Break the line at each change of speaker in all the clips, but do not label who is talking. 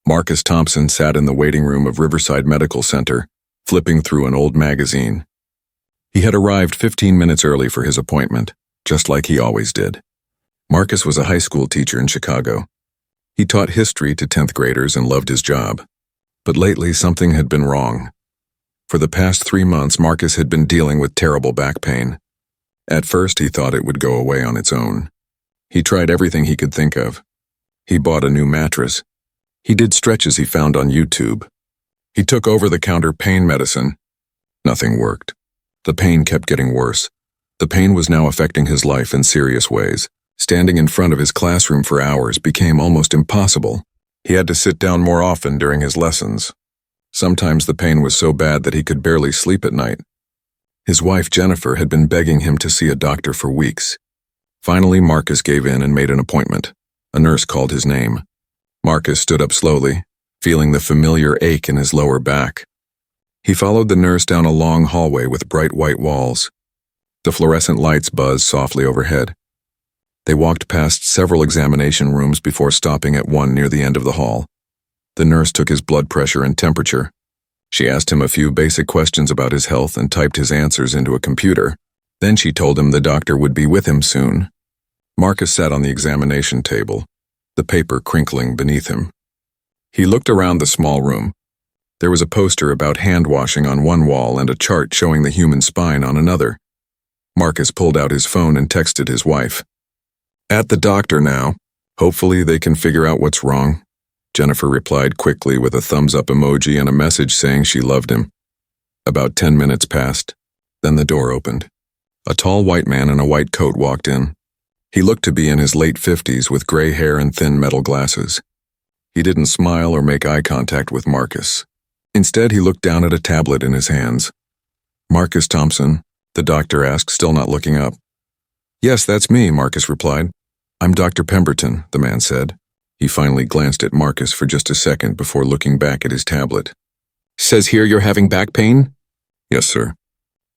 Marcus Thompson sat in the waiting room of Riverside Medical Center, flipping through an old magazine. He had arrived 15 minutes early for his appointment, just like he always did. Marcus was a high school teacher in Chicago. He taught history to 10th graders and loved his job. But lately, something had been wrong. For the past 3 months, Marcus had been dealing with terrible back pain. At first, he thought it would go away on its own. He tried everything he could think of. He bought a new mattress. He did stretches he found on YouTube. He took over-the-counter pain medicine. Nothing worked. The pain kept getting worse. The pain was now affecting his life in serious ways. Standing in front of his classroom for hours became almost impossible. He had to sit down more often during his lessons. Sometimes the pain was so bad that he could barely sleep at night. His wife, Jennifer, had been begging him to see a doctor for weeks. Finally, Marcus gave in and made an appointment. A nurse called his name. Marcus stood up slowly, feeling the familiar ache in his lower back. He followed the nurse down a long hallway with bright white walls. The fluorescent lights buzzed softly overhead. They walked past several examination rooms before stopping at one near the end of the hall. The nurse took his blood pressure and temperature. She asked him a few basic questions about his health and typed his answers into a computer. Then she told him the doctor would be with him soon. Marcus sat on the examination table, the paper crinkling beneath him. He looked around the small room. There was a poster about hand washing on one wall and a chart showing the human spine on another. Marcus pulled out his phone and texted his wife. "At the doctor now. Hopefully they can figure out what's wrong." Jennifer replied quickly with a thumbs-up emoji and a message saying she loved him. About 10 minutes passed. Then the door opened. A tall white man in a white coat walked in. He looked to be in his late 50s with gray hair and thin metal glasses. He didn't smile or make eye contact with Marcus. Instead, he looked down at a tablet in his hands. "Marcus Thompson?" the doctor asked, still not looking up. "Yes, that's me," Marcus replied. "I'm Dr. Pemberton," the man said. He finally glanced at Marcus for just a second before looking back at his tablet. "Says here you're having back pain?" "Yes, sir.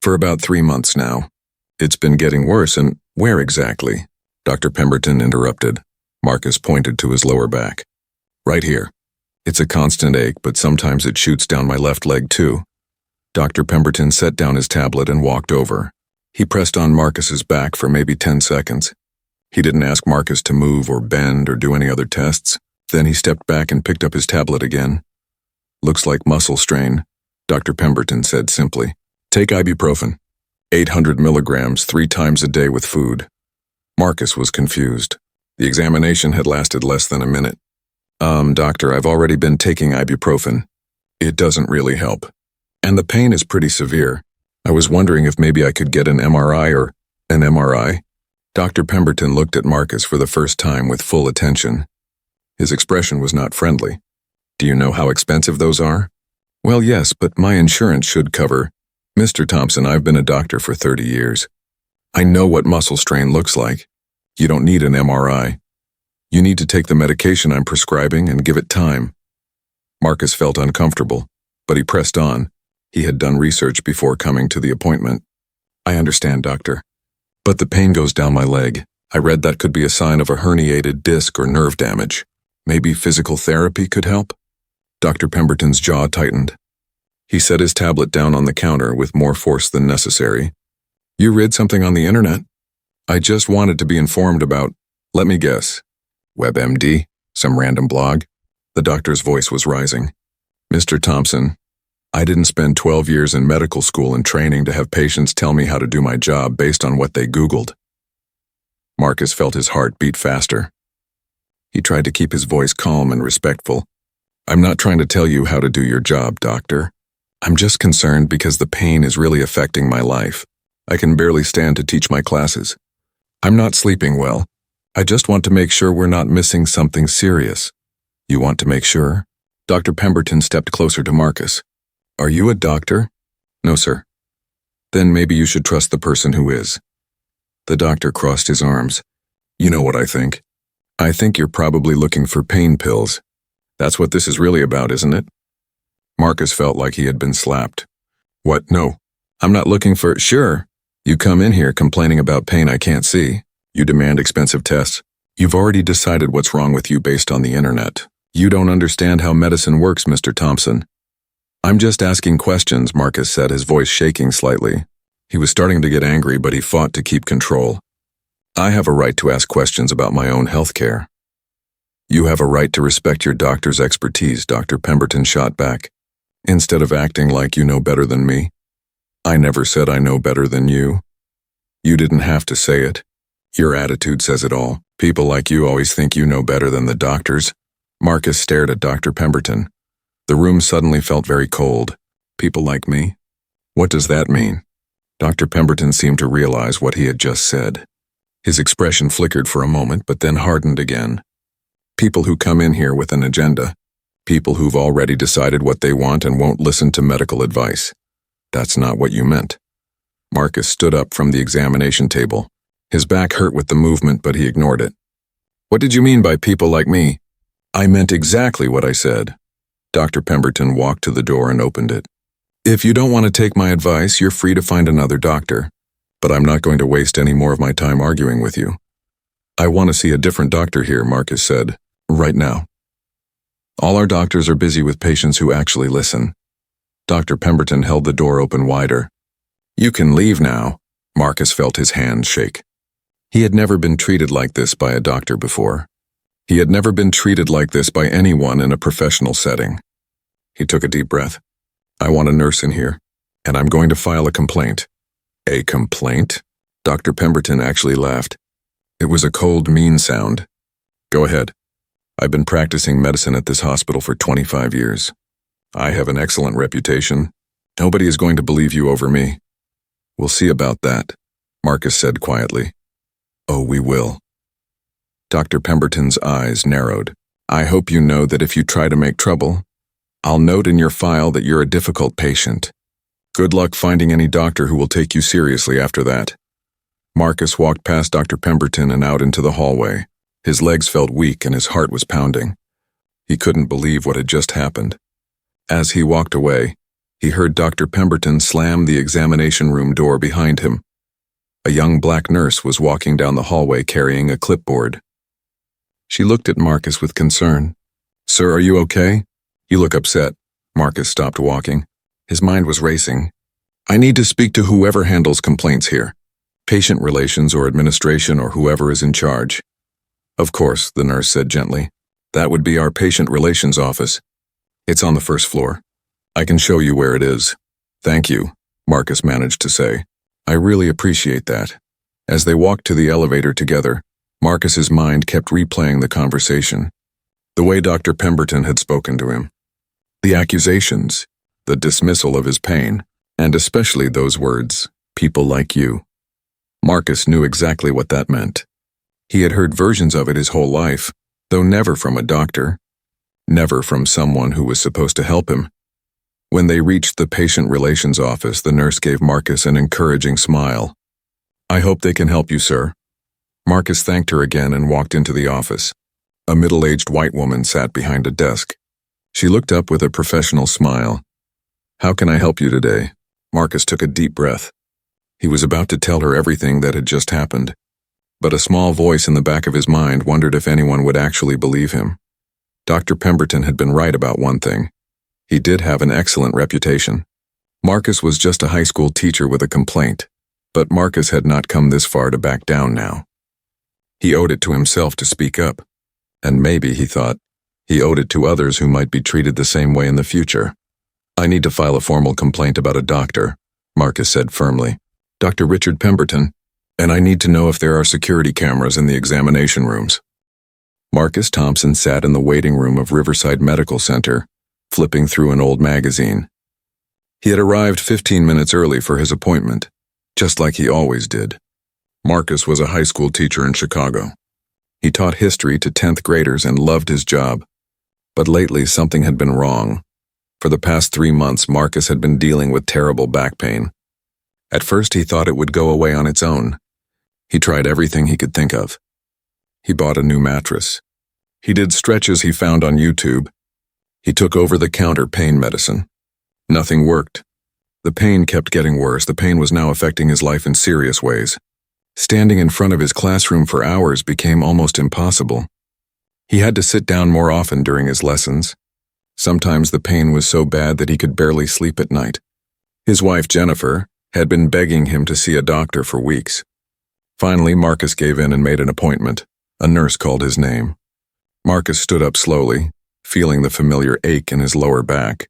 For about 3 months now. It's been getting worse, and where exactly?" Dr. Pemberton interrupted. Marcus pointed to his lower back. "Right here. It's a constant ache, but sometimes it shoots down my left leg too." Dr. Pemberton set down his tablet and walked over. He pressed on Marcus's back for maybe 10 seconds. He didn't ask Marcus to move or bend or do any other tests. Then he stepped back and picked up his tablet again. "Looks like muscle strain," Dr. Pemberton said simply. "Take ibuprofen. 800 milligrams 3 times a day with food." Marcus was confused. The examination had lasted less than a minute. Doctor, I've already been taking ibuprofen. It doesn't really help. And the pain is pretty severe. I was wondering if maybe I could get an MRI or an MRI. Dr. Pemberton looked at Marcus for the first time with full attention. His expression was not friendly. "Do you know how expensive those are?" "Well, yes, but my insurance should cover." "Mr. Thompson, I've been a doctor for 30 years. I know what muscle strain looks like. You don't need an MRI. You need to take the medication I'm prescribing and give it time." Marcus felt uncomfortable, but he pressed on. He had done research before coming to the appointment. "I understand, doctor. But the pain goes down my leg. I read that could be a sign of a herniated disc or nerve damage. Maybe physical therapy could help?" Dr. Pemberton's jaw tightened. He set his tablet down on the counter with more force than necessary. "You read something on the internet?" "I just wanted to be informed about, let me guess, WebMD, some random blog?" The doctor's voice was rising. "Mr. Thompson, I didn't spend 12 years in medical school and training to have patients tell me how to do my job based on what they Googled." Marcus felt his heart beat faster. He tried to keep his voice calm and respectful. "I'm not trying to tell you how to do your job, doctor. I'm just concerned because the pain is really affecting my life. I can barely stand to teach my classes. I'm not sleeping well. I just want to make sure we're not missing something serious." "You want to make sure?" Dr. Pemberton stepped closer to Marcus. "Are you a doctor?" "No, sir." "Then maybe you should trust the person who is." The doctor crossed his arms. "You know what I think. I think you're probably looking for pain pills. That's what this is really about, isn't it?" Marcus felt like he had been slapped. "What? No. I'm not looking for—" "Sure. You come in here complaining about pain I can't see. You demand expensive tests. You've already decided what's wrong with you based on the internet. You don't understand how medicine works, Mr. Thompson. I'm just asking questions, Marcus said, his voice shaking slightly. He was starting to get angry, but he fought to keep control. I have a right to ask questions about my own health care. You have a right to respect your doctor's expertise, Dr. Pemberton shot back. Instead of acting like you know better than me. I never said I know better than you. You didn't have to say it. Your attitude says it all. People like you always think you know better than the doctors. Marcus stared at Dr. Pemberton. The room suddenly felt very cold. People like me? What does that mean? Dr. Pemberton seemed to realize what he had just said. His expression flickered for a moment, but then hardened again. People who come in here with an agenda. People who've already decided what they want and won't listen to medical advice. That's not what you meant. Marcus stood up from the examination table. His back hurt with the movement, but he ignored it. What did you mean by people like me? I meant exactly what I said. Dr. Pemberton walked to the door and opened it. If you don't want to take my advice, you're free to find another doctor. But I'm not going to waste any more of my time arguing with you. I want to see a different doctor here, Marcus said. Right now. All our doctors are busy with patients who actually listen. Dr. Pemberton held the door open wider. You can leave now. Marcus felt his hands shake. He had never been treated like this by a doctor before. He had never been treated like this by anyone in a professional setting. He took a deep breath. I want a nurse in here, and I'm going to file a complaint. A complaint? Dr. Pemberton actually laughed. It was a cold, mean sound. Go ahead. I've been practicing medicine at this hospital for 25 years. I have an excellent reputation. Nobody is going to believe you over me. We'll see about that, Marcus said quietly. Oh, we will. Dr. Pemberton's eyes narrowed. I hope you know that if you try to make trouble, I'll note in your file that you're a difficult patient. Good luck finding any doctor who will take you seriously after that. Marcus walked past Dr. Pemberton and out into the hallway. His legs felt weak and his heart was pounding. He couldn't believe what had just happened. As he walked away, he heard Dr. Pemberton slam the examination room door behind him. A young black nurse was walking down the hallway carrying a clipboard. She looked at Marcus with concern. Sir, are you okay? You look upset. Marcus stopped walking. His mind was racing. I need to speak to whoever handles complaints here. Patient relations or administration or whoever is in charge. Of course, the nurse said gently. That would be our patient relations office. It's on the first floor. I can show you where it is. Thank you, Marcus managed to say. I really appreciate that. As they walked to the elevator together, Marcus's mind kept replaying the conversation. The way Dr. Pemberton had spoken to him. The accusations, the dismissal of his pain, and especially those words, people like you. Marcus knew exactly what that meant. He had heard versions of it his whole life, though never from a doctor. Never from someone who was supposed to help him. When they reached the patient relations office, the nurse gave Marcus an encouraging smile. I hope they can help you, sir. Marcus thanked her again and walked into the office. A middle-aged white woman sat behind a desk. She looked up with a professional smile. How can I help you today? Marcus took a deep breath. He was about to tell her everything that had just happened. But a small voice in the back of his mind wondered if anyone would actually believe him. Dr. Pemberton had been right about one thing. He did have an excellent reputation. Marcus was just a high school teacher with a complaint, but Marcus had not come this far to back down now. He owed it to himself to speak up, and maybe, he thought, he owed it to others who might be treated the same way in the future. I need to file a formal complaint about a doctor, Marcus said firmly. Dr. Richard Pemberton, and I need to know if there are security cameras in the examination rooms. Marcus Thompson sat in the waiting room of Riverside Medical Center, flipping through an old magazine. He had arrived 15 minutes early for his appointment, just like he always did. Marcus was a high school teacher in Chicago. He taught history to 10th graders and loved his job. But lately something had been wrong. For the past 3 months, Marcus had been dealing with terrible back pain. At first he thought it would go away on its own. He tried everything he could think of. He bought a new mattress. He did stretches he found on YouTube. He took over-the-counter pain medicine. Nothing worked. The pain kept getting worse. The pain was now affecting his life in serious ways. Standing in front of his classroom for hours became almost impossible. He had to sit down more often during his lessons. Sometimes the pain was so bad that he could barely sleep at night. His wife, Jennifer, had been begging him to see a doctor for weeks. Finally, Marcus gave in and made an appointment. A nurse called his name. Marcus stood up slowly, feeling the familiar ache in his lower back.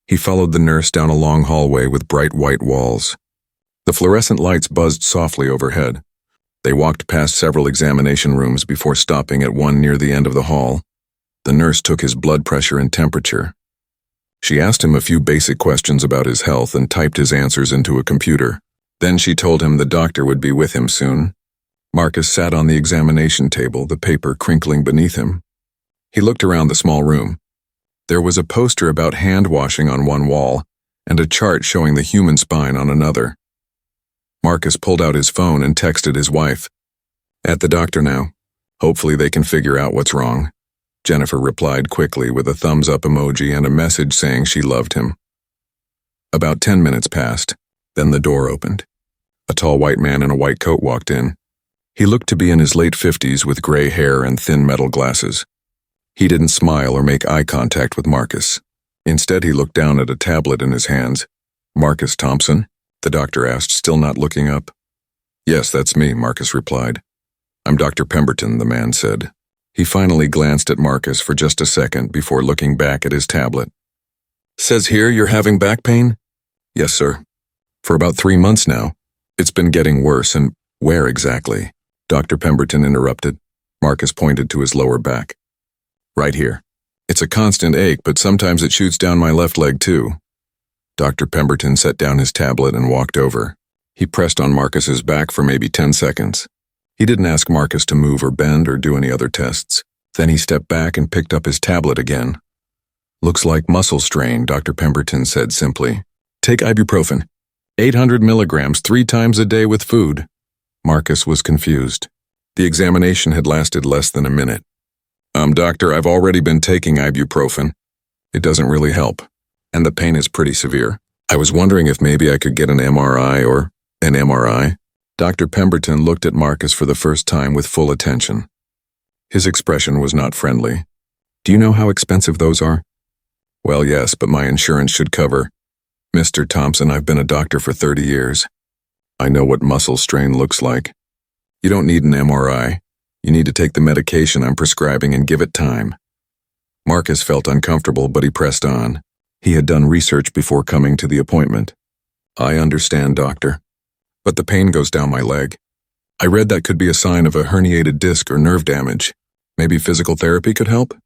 He followed the nurse down a long hallway with bright white walls. The fluorescent lights buzzed softly overhead. They walked past several examination rooms before stopping at one near the end of the hall. The nurse took his blood pressure and temperature. She asked him a few basic questions about his health and typed his answers into a computer. Then she told him the doctor would be with him soon. Marcus sat on the examination table, the paper crinkling beneath him. He looked around the small room. There was a poster about hand washing on one wall and a chart showing the human spine on another. Marcus pulled out his phone and texted his wife. "At the doctor now. Hopefully they can figure out what's wrong." Jennifer replied quickly with a thumbs-up emoji and a message saying she loved him. About 10 minutes passed. Then the door opened. A tall white man in a white coat walked in. He looked to be in his late 50s with gray hair and thin metal glasses. He didn't smile or make eye contact with Marcus. Instead, he looked down at a tablet in his hands. "Marcus Thompson?" the doctor asked, still not looking up. "Yes, that's me," Marcus replied. "I'm Dr. Pemberton," the man said. He finally glanced at Marcus for just a second before looking back at his tablet. "Says here you're having back pain?" "Yes, sir. For about 3 months now. It's been getting worse, and where exactly?" Dr. Pemberton interrupted. Marcus pointed to his lower back. "Right here. It's a constant ache, but sometimes it shoots down my left leg too." Dr. Pemberton set down his tablet and walked over. He pressed on Marcus's back for maybe 10 seconds. He didn't ask Marcus to move or bend or do any other tests. Then he stepped back and picked up his tablet again. "Looks like muscle strain," Dr. Pemberton said simply. "Take ibuprofen. 800 milligrams 3 times a day with food." Marcus was confused. The examination had lasted less than a minute. Doctor, I've already been taking ibuprofen. It doesn't really help, and the pain is pretty severe. I was wondering if maybe I could get an MRI or an MRI. Dr. Pemberton looked at Marcus for the first time with full attention. His expression was not friendly. "Do you know how expensive those are?" "Well, yes, but my insurance should cover." "Mr. Thompson, I've been a doctor for 30 years. I know what muscle strain looks like. You don't need an MRI. You need to take the medication I'm prescribing and give it time." Marcus felt uncomfortable, but he pressed on. He had done research before coming to the appointment. "I understand, doctor. But the pain goes down my leg. I read that could be a sign of a herniated disc or nerve damage. Maybe physical therapy could help?"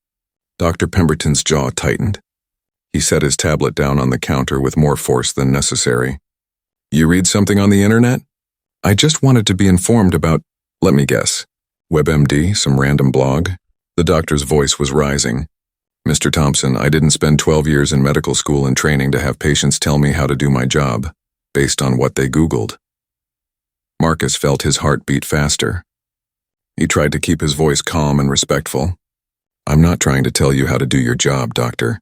Dr. Pemberton's jaw tightened. He set his tablet down on the counter with more force than necessary. "You read something on the internet?" "I just wanted to be informed about, let me guess, WebMD, some random blog?" The doctor's voice was rising. "Mr. Thompson, I didn't spend 12 years in medical school and training to have patients tell me how to do my job, based on what they Googled." Marcus felt his heart beat faster. He tried to keep his voice calm and respectful. "I'm not trying to tell you how to do your job, doctor.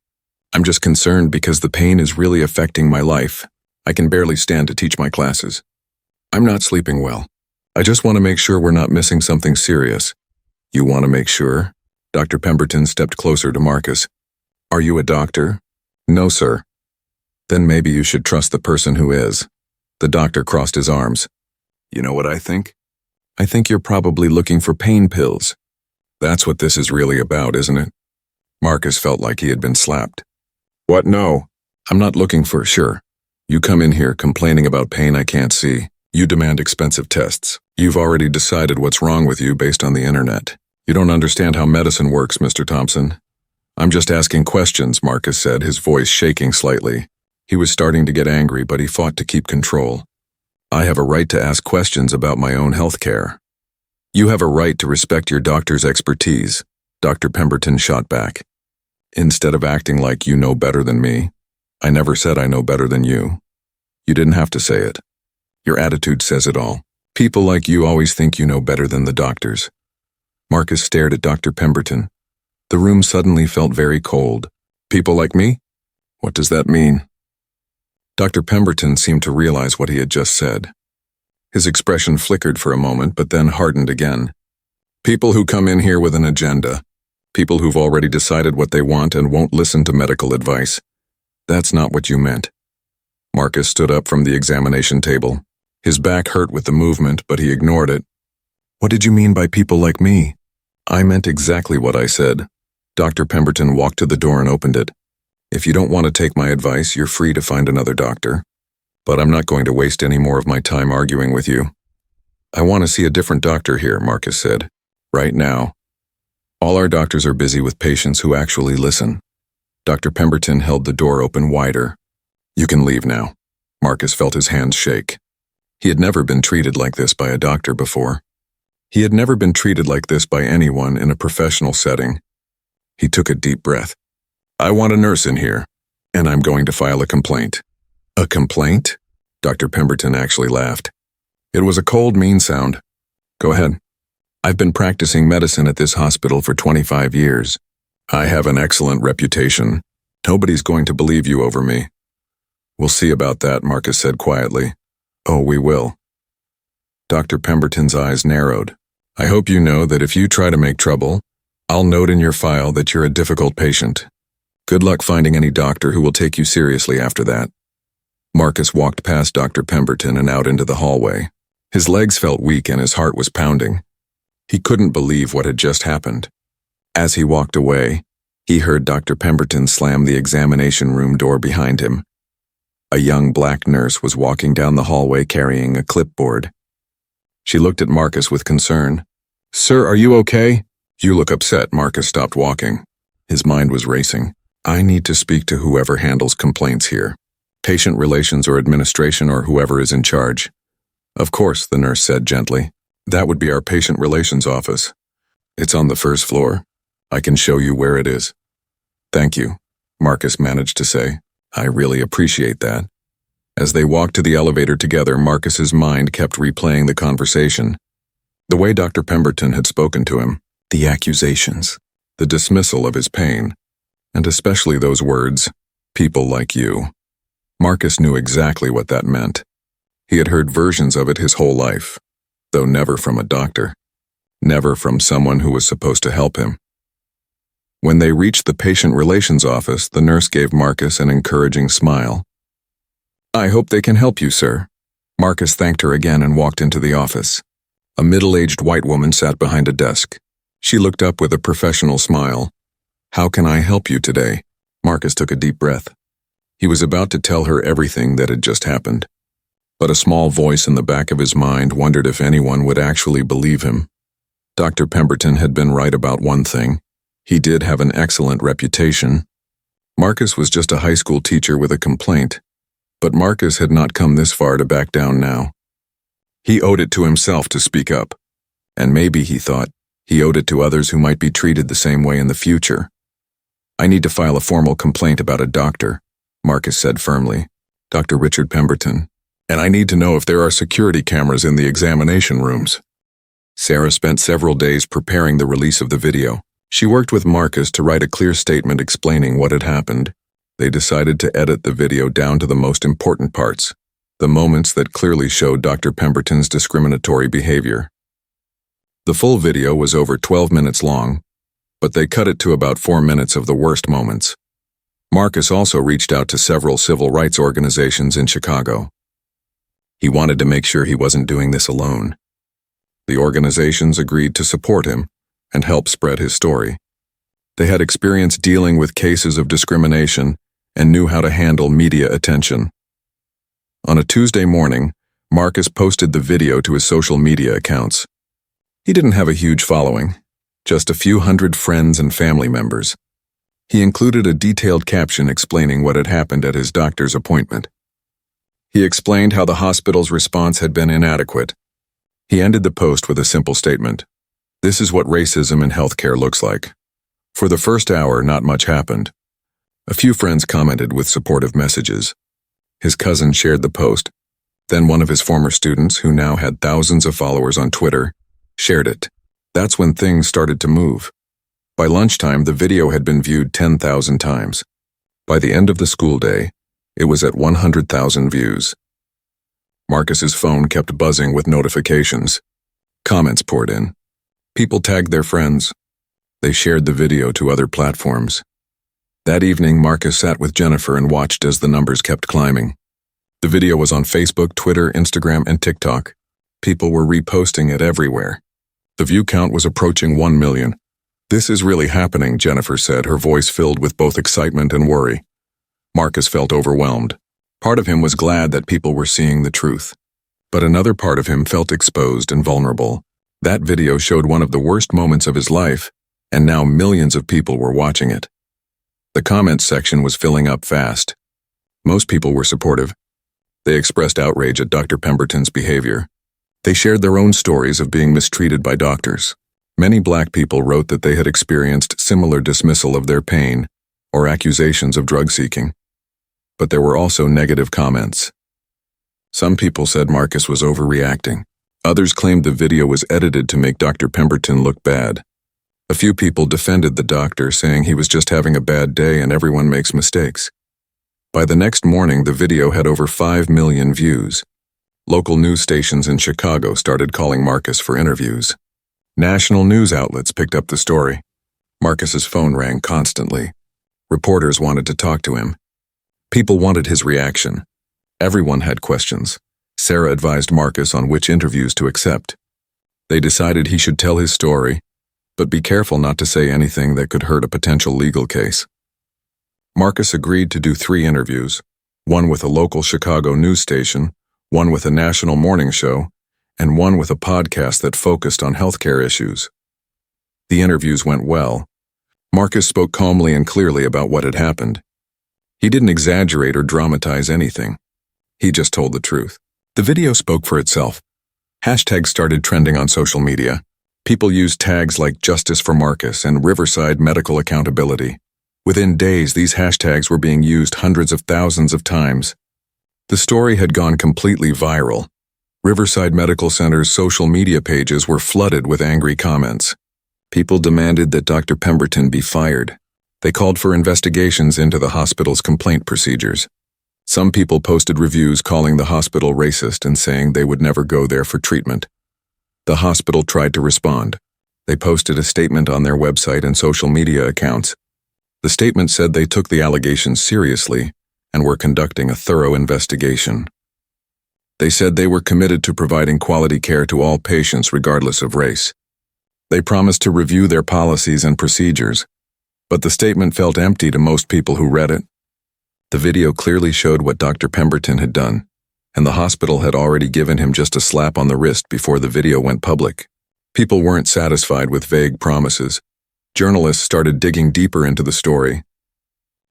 I'm just concerned because the pain is really affecting my life. I can barely stand to teach my classes. I'm not sleeping well. I just want to make sure we're not missing something serious." "You want to make sure?" Dr. Pemberton stepped closer to Marcus. "Are you a doctor?" "No, sir." "Then maybe you should trust the person who is." The doctor crossed his arms. "You know what I think? I think you're probably looking for pain pills. That's what this is really about, isn't it?" Marcus felt like he had been slapped. "What? No. I'm not looking for sure. You come in here complaining about pain I can't see. You demand expensive tests. You've already decided what's wrong with you based on the internet. You don't understand how medicine works, Mr. Thompson." "I'm just asking questions," Marcus said, his voice shaking slightly. He was starting to get angry, but he fought to keep control. "I have a right to ask questions about my own health care." "You have a right to respect your doctor's expertise," Dr. Pemberton shot back. "Instead of acting like you know better than me, I never said I know better than you. You didn't have to say it. Your attitude says it all. People like you always think you know better than the doctors." Marcus stared at Dr. Pemberton. The room suddenly felt very cold. "People like me? What does that mean?" Dr. Pemberton seemed to realize what he had just said. His expression flickered for a moment, but then hardened again. "People who come in here with an agenda. People who've already decided what they want and won't listen to medical advice. That's not what you meant. Marcus stood up from the examination table. His back hurt with the movement, but he ignored it. What did you mean by people like me? I meant exactly what I said. Dr. Pemberton walked to the door and opened it. If you don't want to take my advice, you're free to find another doctor. But I'm not going to waste any more of my time arguing with you. I want to see a different doctor here, Marcus said. Right now. All our doctors are busy with patients who actually listen. Dr. Pemberton held the door open wider. You can leave now. Marcus felt his hands shake. He had never been treated like this by a doctor before. He had never been treated like this by anyone in a professional setting. He took a deep breath. I want a nurse in here, and I'm going to file a complaint. A complaint? Dr. Pemberton actually laughed. It was a cold, mean sound. Go ahead. I've been practicing medicine at this hospital for 25 years. I have an excellent reputation. Nobody's going to believe you over me. We'll see about that, Marcus said quietly. Oh, we will. Dr. Pemberton's eyes narrowed. I hope you know that if you try to make trouble, I'll note in your file that you're a difficult patient. Good luck finding any doctor who will take you seriously after that. Marcus walked past Dr. Pemberton and out into the hallway. His legs felt weak and his heart was pounding. He couldn't believe what had just happened. As he walked away, he heard Dr. Pemberton slam the examination room door behind him. A young black nurse was walking down the hallway carrying a clipboard. She looked at Marcus with concern. Sir, are you okay? You look upset. Marcus stopped walking. His mind was racing. I need to speak to whoever handles complaints here. Patient relations or administration or whoever is in charge. Of course, the nurse said gently. That would be our patient relations office. It's on the first floor. I can show you where it is. Thank you, Marcus managed to say. I really appreciate that. As they walked to the elevator together, Marcus's mind kept replaying the conversation. The way Dr. Pemberton had spoken to him, the accusations, the dismissal of his pain, and especially those words, people like you. Marcus knew exactly what that meant. He had heard versions of it his whole life, though never from a doctor, never from someone who was supposed to help him. When they reached the patient relations office, the nurse gave Marcus an encouraging smile. I hope they can help you, sir. Marcus thanked her again and walked into the office. A middle-aged white woman sat behind a desk. She looked up with a professional smile. How can I help you today? Marcus took a deep breath. He was about to tell her everything that had just happened. But a small voice in the back of his mind wondered if anyone would actually believe him. Dr. Pemberton had been right about one thing. He did have an excellent reputation. Marcus was just a high school teacher with a complaint. But Marcus had not come this far to back down now. He owed it to himself to speak up. And maybe, he thought, he owed it to others who might be treated the same way in the future. I need to file a formal complaint about a doctor, Marcus said firmly. Dr. Richard Pemberton. And I need to know if there are security cameras in the examination rooms. Sarah spent several days preparing the release of the video. She worked with Marcus to write a clear statement explaining what had happened. They decided to edit the video down to the most important parts, the moments that clearly showed Dr. Pemberton's discriminatory behavior. The full video was over 12 minutes long, but they cut it to about 4 minutes of the worst moments. Marcus also reached out to several civil rights organizations in Chicago. He wanted to make sure he wasn't doing this alone. The organizations agreed to support him and help spread his story. They had experience dealing with cases of discrimination and knew how to handle media attention. On a Tuesday morning, Marcus posted the video to his social media accounts. He didn't have a huge following, just a few hundred friends and family members. He included a detailed caption explaining what had happened at his doctor's appointment. He explained how the hospital's response had been inadequate. He ended the post with a simple statement. This is what racism in healthcare looks like. For the first hour, not much happened. A few friends commented with supportive messages. His cousin shared the post. Then one of his former students, who now had thousands of followers on Twitter, shared it. That's when things started to move. By lunchtime, the video had been viewed 10,000 times. By the end of the school day, it was at 100,000 views. Marcus's phone kept buzzing with notifications. Comments poured in. People tagged their friends. They shared the video to other platforms. That evening, Marcus sat with Jennifer and watched as the numbers kept climbing. The video was on Facebook, Twitter, Instagram, and TikTok. People were reposting it everywhere. The view count was approaching 1 million. "This is really happening," Jennifer said, her voice filled with both excitement and worry. Marcus felt overwhelmed. Part of him was glad that people were seeing the truth. But another part of him felt exposed and vulnerable. That video showed one of the worst moments of his life, and now millions of people were watching it. The comments section was filling up fast. Most people were supportive. They expressed outrage at Dr. Pemberton's behavior. They shared their own stories of being mistreated by doctors. Many Black people wrote that they had experienced similar dismissal of their pain or accusations of drug seeking. But there were also negative comments. Some people said Marcus was overreacting. Others claimed the video was edited to make Dr. Pemberton look bad. A few people defended the doctor, saying he was just having a bad day and everyone makes mistakes. By the next morning, the video had over 5 million views. Local news stations in Chicago started calling Marcus for interviews. National news outlets picked up the story. Marcus's phone rang constantly. Reporters wanted to talk to him. People wanted his reaction. Everyone had questions. Sarah advised Marcus on which interviews to accept. They decided he should tell his story, but be careful not to say anything that could hurt a potential legal case. Marcus agreed to do 3 interviews, one with a local Chicago news station, one with a national morning show, and one with a podcast that focused on healthcare issues. The interviews went well. Marcus spoke calmly and clearly about what had happened. He didn't exaggerate or dramatize anything. He just told the truth. The video spoke for itself. Hashtags started trending on social media. People used tags like Justice for Marcus and Riverside Medical Accountability. Within days, these hashtags were being used hundreds of thousands of times. The story had gone completely viral. Riverside Medical Center's social media pages were flooded with angry comments. People demanded that Dr. Pemberton be fired. They called for investigations into the hospital's complaint procedures. Some people posted reviews calling the hospital racist and saying they would never go there for treatment. The hospital tried to respond. They posted a statement on their website and social media accounts. The statement said they took the allegations seriously and were conducting a thorough investigation. They said they were committed to providing quality care to all patients regardless of race. They promised to review their policies and procedures, but the statement felt empty to most people who read it. The video clearly showed what Dr. Pemberton had done, and the hospital had already given him just a slap on the wrist before the video went public. People weren't satisfied with vague promises. Journalists started digging deeper into the story.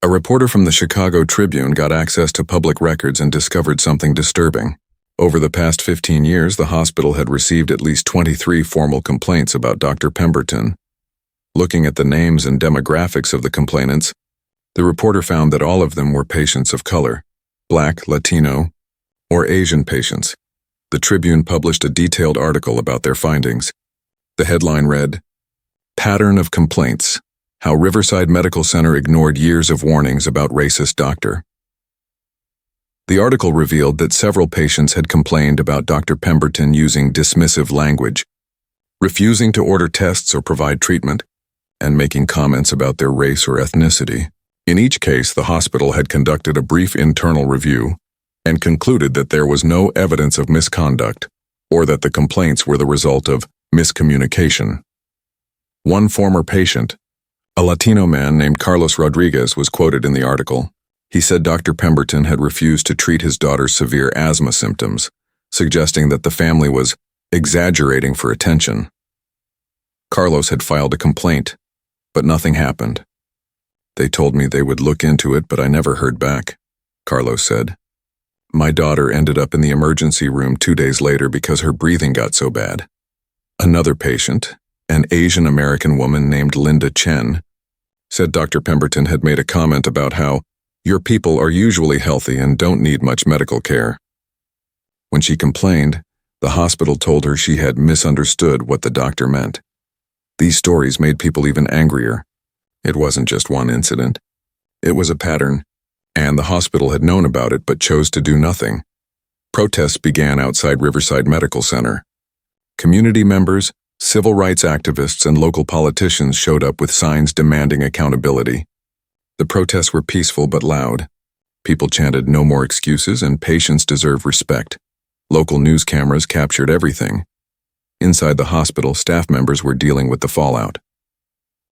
A reporter from the Chicago Tribune got access to public records and discovered something disturbing. Over the past 15 years, the hospital had received at least 23 formal complaints about Dr. Pemberton. Looking at the names and demographics of the complainants, the reporter found that all of them were patients of color, Black, Latino, or Asian patients. The Tribune published a detailed article about their findings. The headline read, "Pattern of Complaints: How Riverside Medical Center Ignored Years of Warnings About Racist Doctor." The article revealed that several patients had complained about Dr. Pemberton using dismissive language, refusing to order tests or provide treatment, and making comments about their race or ethnicity. In each case, the hospital had conducted a brief internal review and concluded that there was no evidence of misconduct or that the complaints were the result of miscommunication. One former patient, a Latino man named Carlos Rodriguez, was quoted in the article. He said Dr. Pemberton had refused to treat his daughter's severe asthma symptoms, suggesting that the family was exaggerating for attention. Carlos had filed a complaint, but nothing happened. "They told me they would look into it, but I never heard back," Carlos said. "My daughter ended up in the emergency room 2 days later because her breathing got so bad." Another patient, an Asian American woman named Linda Chen, said Dr. Pemberton had made a comment about how "your people are usually healthy and don't need much medical care." When she complained, the hospital told her she had misunderstood what the doctor meant. These stories made people even angrier. It wasn't just one incident. It was a pattern, and the hospital had known about it but chose to do nothing. Protests began outside Riverside Medical Center. Community members, Civil rights activists and local politicians showed up with signs demanding accountability. The protests were peaceful but loud. People chanted "No more excuses" and "Patients deserve respect." Local news cameras captured everything. Inside the hospital, staff members were dealing with the fallout.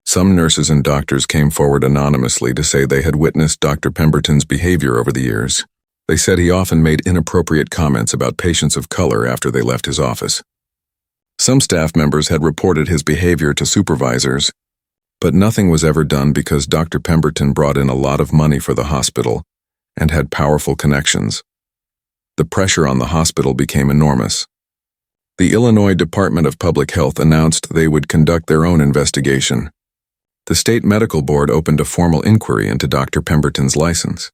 Some nurses and doctors came forward anonymously to say they had witnessed Dr. Pemberton's behavior over the years. They said he often made inappropriate comments about patients of color after they left his office. Some staff members had reported his behavior to supervisors, but nothing was ever done because Dr. Pemberton brought in a lot of money for the hospital and had powerful connections. The pressure on the hospital became enormous. The Illinois Department of Public Health announced they would conduct their own investigation. The state medical board opened a formal inquiry into Dr. Pemberton's license.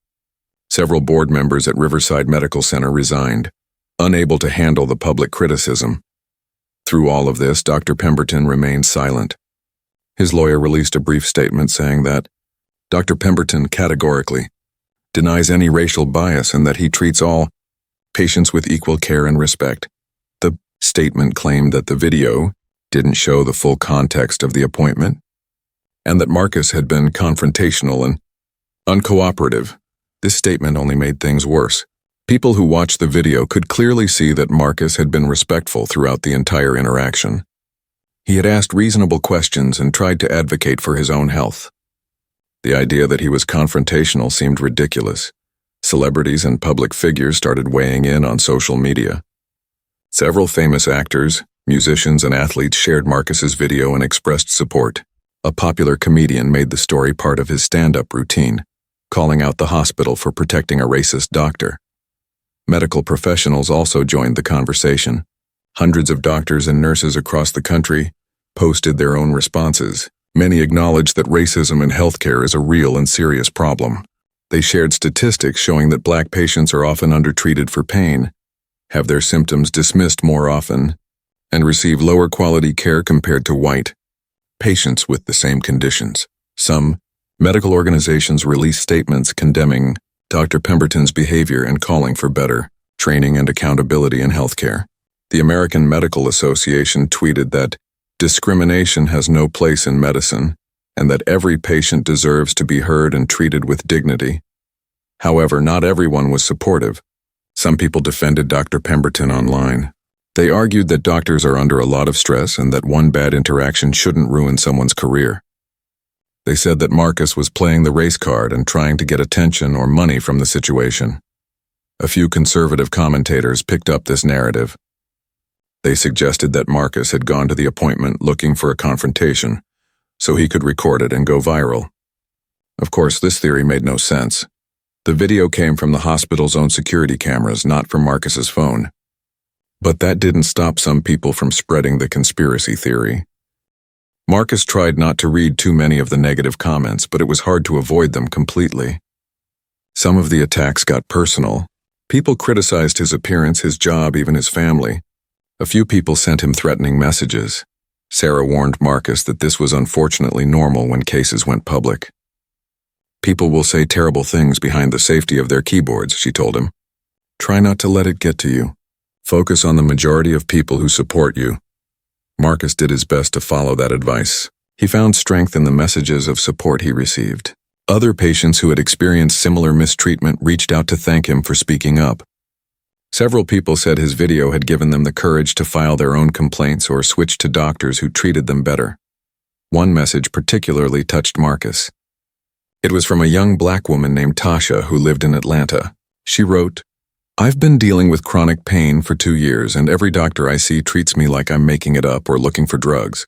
Several board members at Riverside Medical Center resigned, unable to handle the public criticism. Through all of this, Dr. Pemberton remained silent. His lawyer released a brief statement saying that Dr. Pemberton categorically denies any racial bias and that he treats all patients with equal care and respect. The statement claimed that the video didn't show the full context of the appointment, and that Marcus had been confrontational and uncooperative. This statement only made things worse. People who watched the video could clearly see that Marcus had been respectful throughout the entire interaction. He had asked reasonable questions and tried to advocate for his own health. The idea that he was confrontational seemed ridiculous. Celebrities and public figures started weighing in on social media. Several famous actors, musicians, and athletes shared Marcus's video and expressed support. A popular comedian made the story part of his stand-up routine, calling out the hospital for protecting a racist doctor. Medical professionals also joined the conversation. Hundreds of doctors and nurses across the country posted their own responses. Many acknowledged that racism in healthcare is a real and serious problem. They shared statistics showing that Black patients are often undertreated for pain, have their symptoms dismissed more often, and receive lower quality care compared to white patients with the same conditions. Some medical organizations released statements condemning Dr. Pemberton's behavior and calling for better training and accountability in healthcare. The American Medical Association tweeted that discrimination has no place in medicine and that every patient deserves to be heard and treated with dignity. However, not everyone was supportive. Some people defended Dr. Pemberton online. They argued that doctors are under a lot of stress and that one bad interaction shouldn't ruin someone's career. They said that Marcus was playing the race card and trying to get attention or money from the situation. A few conservative commentators picked up this narrative. They suggested that Marcus had gone to the appointment looking for a confrontation, so he could record it and go viral. Of course, this theory made no sense. The video came from the hospital's own security cameras, not from Marcus's phone. But that didn't stop some people from spreading the conspiracy theory. Marcus tried not to read too many of the negative comments, but it was hard to avoid them completely. Some of the attacks got personal. People criticized his appearance, his job, even his family. A few people sent him threatening messages. Sarah warned Marcus that this was unfortunately normal when cases went public. People will say terrible things behind the safety of their keyboards, she told him. Try not to let it get to you. Focus on the majority of people who support you. Marcus did his best to follow that advice. He found strength in the messages of support he received. Other patients who had experienced similar mistreatment reached out to thank him for speaking up. Several people said his video had given them the courage to file their own complaints or switch to doctors who treated them better. One message particularly touched Marcus. It was from a young Black woman named Tasha who lived in Atlanta. She wrote, "I've been dealing with chronic pain for 2 years, and every doctor I see treats me like I'm making it up or looking for drugs.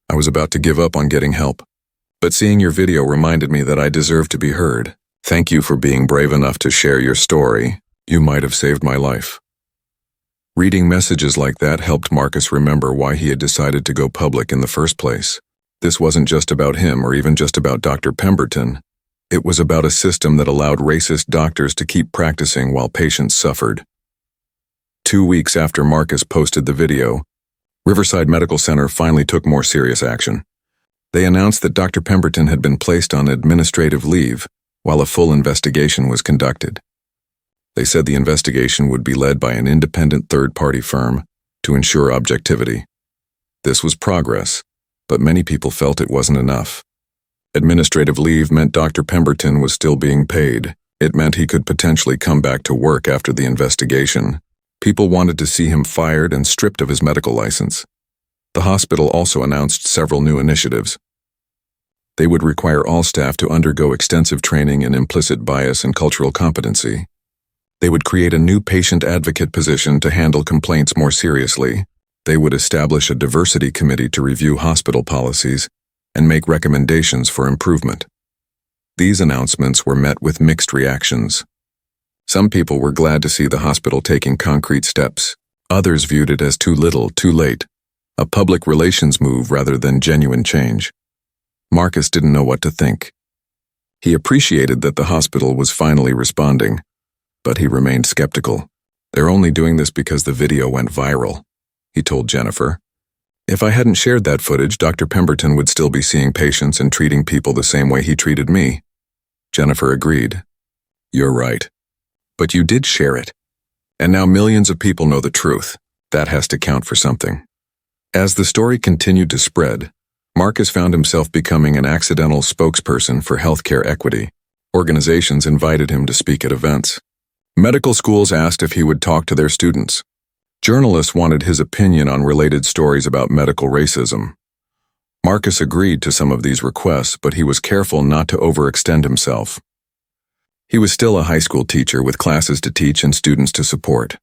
I was about to give up on getting help, but seeing your video reminded me that I deserve to be heard. Thank you for being brave enough to share your story. You might have saved my life." Reading messages like that helped Marcus remember why he had decided to go public in the first place. This wasn't just about him or even just about Dr. Pemberton. It was about a system that allowed racist doctors to keep practicing while patients suffered. 2 weeks after Marcus posted the video, Riverside Medical Center finally took more serious action. They announced that Dr. Pemberton had been placed on administrative leave while a full investigation was conducted. They said the investigation would be led by an independent third-party firm to ensure objectivity. This was progress, but many people felt it wasn't enough. Administrative leave meant Dr. Pemberton was still being paid. It meant he could potentially come back to work after the investigation. People wanted to see him fired and stripped of his medical license. The hospital also announced several new initiatives. They would require all staff to undergo extensive training in implicit bias and cultural competency. They would create a new patient advocate position to handle complaints more seriously. They would establish a diversity committee to review hospital policies and make recommendations for improvement. These announcements were met with mixed reactions. Some people were glad to see the hospital taking concrete steps. Others viewed it as too little, too late, a public relations move rather than genuine change. Marcus didn't know what to think. He appreciated that the hospital was finally responding, but he remained skeptical. They're only doing this because the video went viral, he told Jennifer. If I hadn't shared that footage, Dr. Pemberton would still be seeing patients and treating people the same way he treated me. Jennifer agreed. You're right. But you did share it. And now millions of people know the truth. That has to count for something. As the story continued to spread, Marcus found himself becoming an accidental spokesperson for healthcare equity. Organizations invited him to speak at events. Medical schools asked if he would talk to their students. Journalists wanted his opinion on related stories about medical racism. Marcus agreed to some of these requests, but he was careful not to overextend himself. He was still a high school teacher with classes to teach and students to support.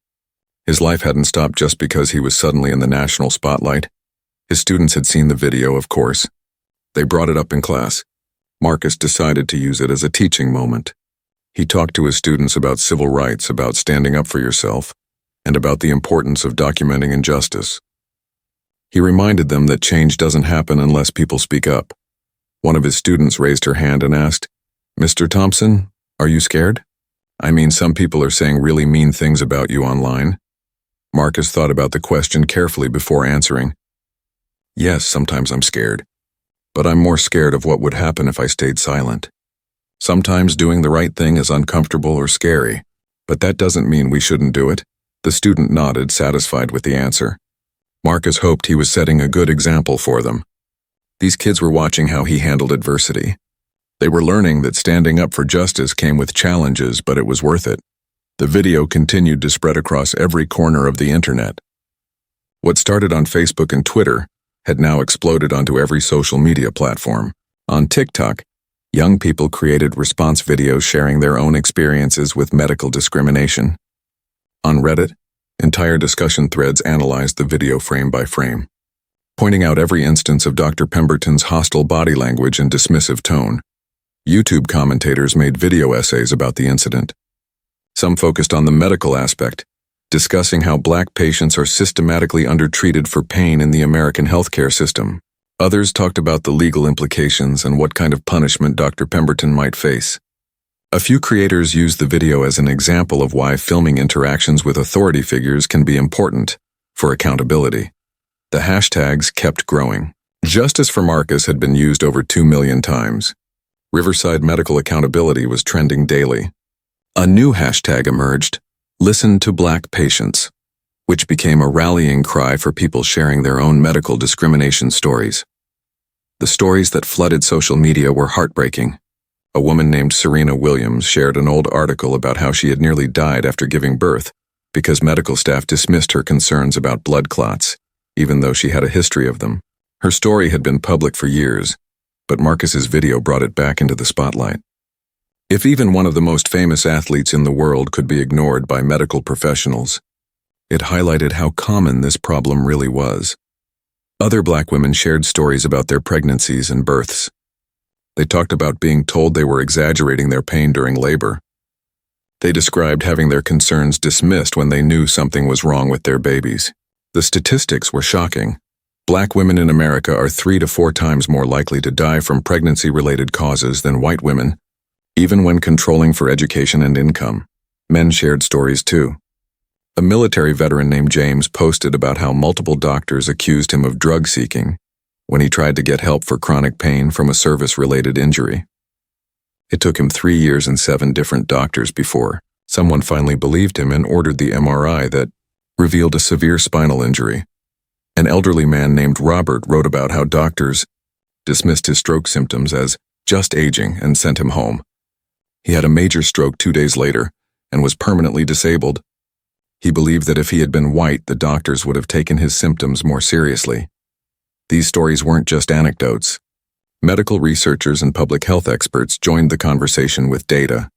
His life hadn't stopped just because he was suddenly in the national spotlight. His students had seen the video, of course. They brought it up in class. Marcus decided to use it as a teaching moment. He talked to his students about civil rights, about standing up for yourself, and about the importance of documenting injustice. He reminded them that change doesn't happen unless people speak up. One of his students raised her hand and asked, "Mr. Thompson, are you scared? I mean, some people are saying really mean things about you online." Marcus thought about the question carefully before answering. "Yes, sometimes I'm scared. But I'm more scared of what would happen if I stayed silent. Sometimes doing the right thing is uncomfortable or scary, but that doesn't mean we shouldn't do it." The student nodded, satisfied with the answer. Marcus hoped he was setting a good example for them. These kids were watching how he handled adversity. They were learning that standing up for justice came with challenges, but it was worth it. The video continued to spread across every corner of the internet. What started on Facebook and Twitter had now exploded onto every social media platform. On TikTok, young people created response videos sharing their own experiences with medical discrimination. On Reddit, entire discussion threads analyzed the video frame by frame, pointing out every instance of Dr. Pemberton's hostile body language and dismissive tone. YouTube commentators made video essays about the incident. Some focused on the medical aspect, discussing how Black patients are systematically undertreated for pain in the American healthcare system. Others talked about the legal implications and what kind of punishment Dr. Pemberton might face. A few creators used the video as an example of why filming interactions with authority figures can be important for accountability. The hashtags kept growing. Justice for Marcus had been used over 2 million times. Riverside Medical Accountability was trending daily. A new hashtag emerged, Listen to Black Patients, which became a rallying cry for people sharing their own medical discrimination stories. The stories that flooded social media were heartbreaking. A woman named Serena Williams shared an old article about how she had nearly died after giving birth because medical staff dismissed her concerns about blood clots, even though she had a history of them. Her story had been public for years, but Marcus's video brought it back into the spotlight. If even one of the most famous athletes in the world could be ignored by medical professionals, it highlighted how common this problem really was. Other Black women shared stories about their pregnancies and births. They talked about being told they were exaggerating their pain during labor. They described having their concerns dismissed when they knew something was wrong with their babies. The statistics were shocking. Black women in America are 3 to 4 times more likely to die from pregnancy-related causes than white women, even when controlling for education and income. Men shared stories too. A military veteran named James posted about how multiple doctors accused him of drug seeking when he tried to get help for chronic pain from a service-related injury. It took him 3 years and 7 different doctors before someone finally believed him and ordered the MRI that revealed a severe spinal injury. An elderly man named Robert wrote about how doctors dismissed his stroke symptoms as just aging and sent him home. He had a major stroke 2 days later and was permanently disabled. He believed that if he had been white, the doctors would have taken his symptoms more seriously. These stories weren't just anecdotes. Medical researchers and public health experts joined the conversation with data.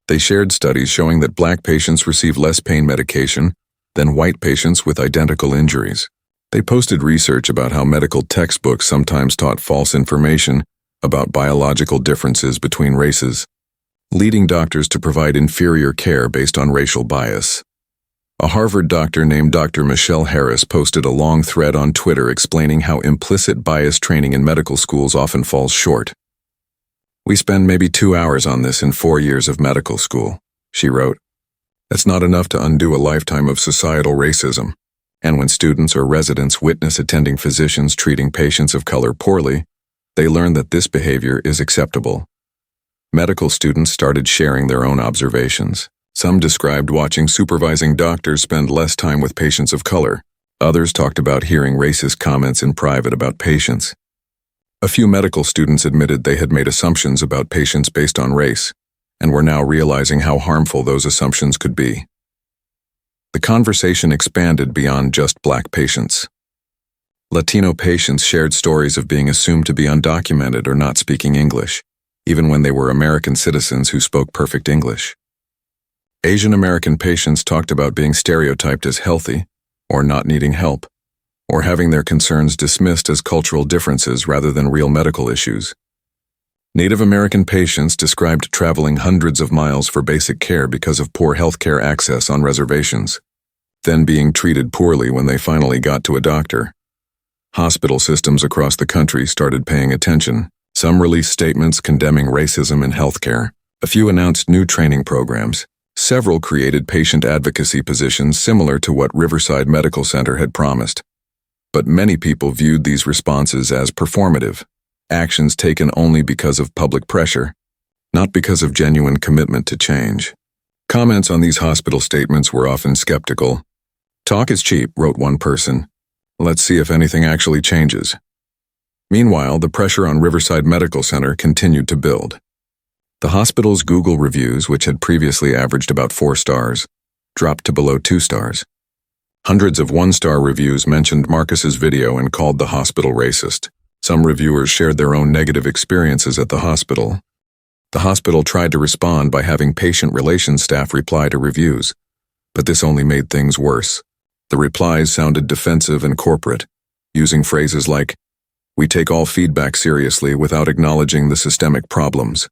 They shared studies showing that black patients receive less pain medication than white patients with identical injuries. They posted research about how medical textbooks sometimes taught false information about biological differences between races, leading doctors to provide inferior care based on racial bias. A Harvard doctor named Dr. Michelle Harris posted a long thread on Twitter explaining how implicit bias training in medical schools often falls short. "We spend maybe 2 hours on this in 4 years of medical school," she wrote. "That's not enough to undo a lifetime of societal racism. And when students or residents witness attending physicians treating patients of color poorly, they learn that this behavior is acceptable." Medical students started sharing their own observations. Some described watching supervising doctors spend less time with patients of color. Others talked about hearing racist comments in private about patients. A few medical students admitted they had made assumptions about patients based on race, and were now realizing how harmful those assumptions could be. The conversation expanded beyond just black patients. Latino patients shared stories of being assumed to be undocumented or not speaking English, even when they were American citizens who spoke perfect English. Asian American patients talked about being stereotyped as healthy, or not needing help, or having their concerns dismissed as cultural differences rather than real medical issues. Native American patients described traveling hundreds of miles for basic care because of poor healthcare access on reservations, then being treated poorly when they finally got to a doctor. Hospital systems across the country started paying attention. Some released statements condemning racism in healthcare. A few announced new training programs. Several created patient advocacy positions similar to what Riverside Medical Center had promised. But many people viewed these responses as performative, actions taken only because of public pressure, not because of genuine commitment to change. Comments on these hospital statements were often skeptical. "Talk is cheap," wrote one person. "Let's see if anything actually changes." Meanwhile, the pressure on Riverside Medical Center continued to build. The hospital's Google reviews, which had previously averaged about 4 stars, dropped to below 2 stars. Hundreds of 1-star reviews mentioned Marcus's video and called the hospital racist. Some reviewers shared their own negative experiences at the hospital. The hospital tried to respond by having patient relations staff reply to reviews, but this only made things worse. The replies sounded defensive and corporate, using phrases like, "We take all feedback seriously," without acknowledging the systemic problems.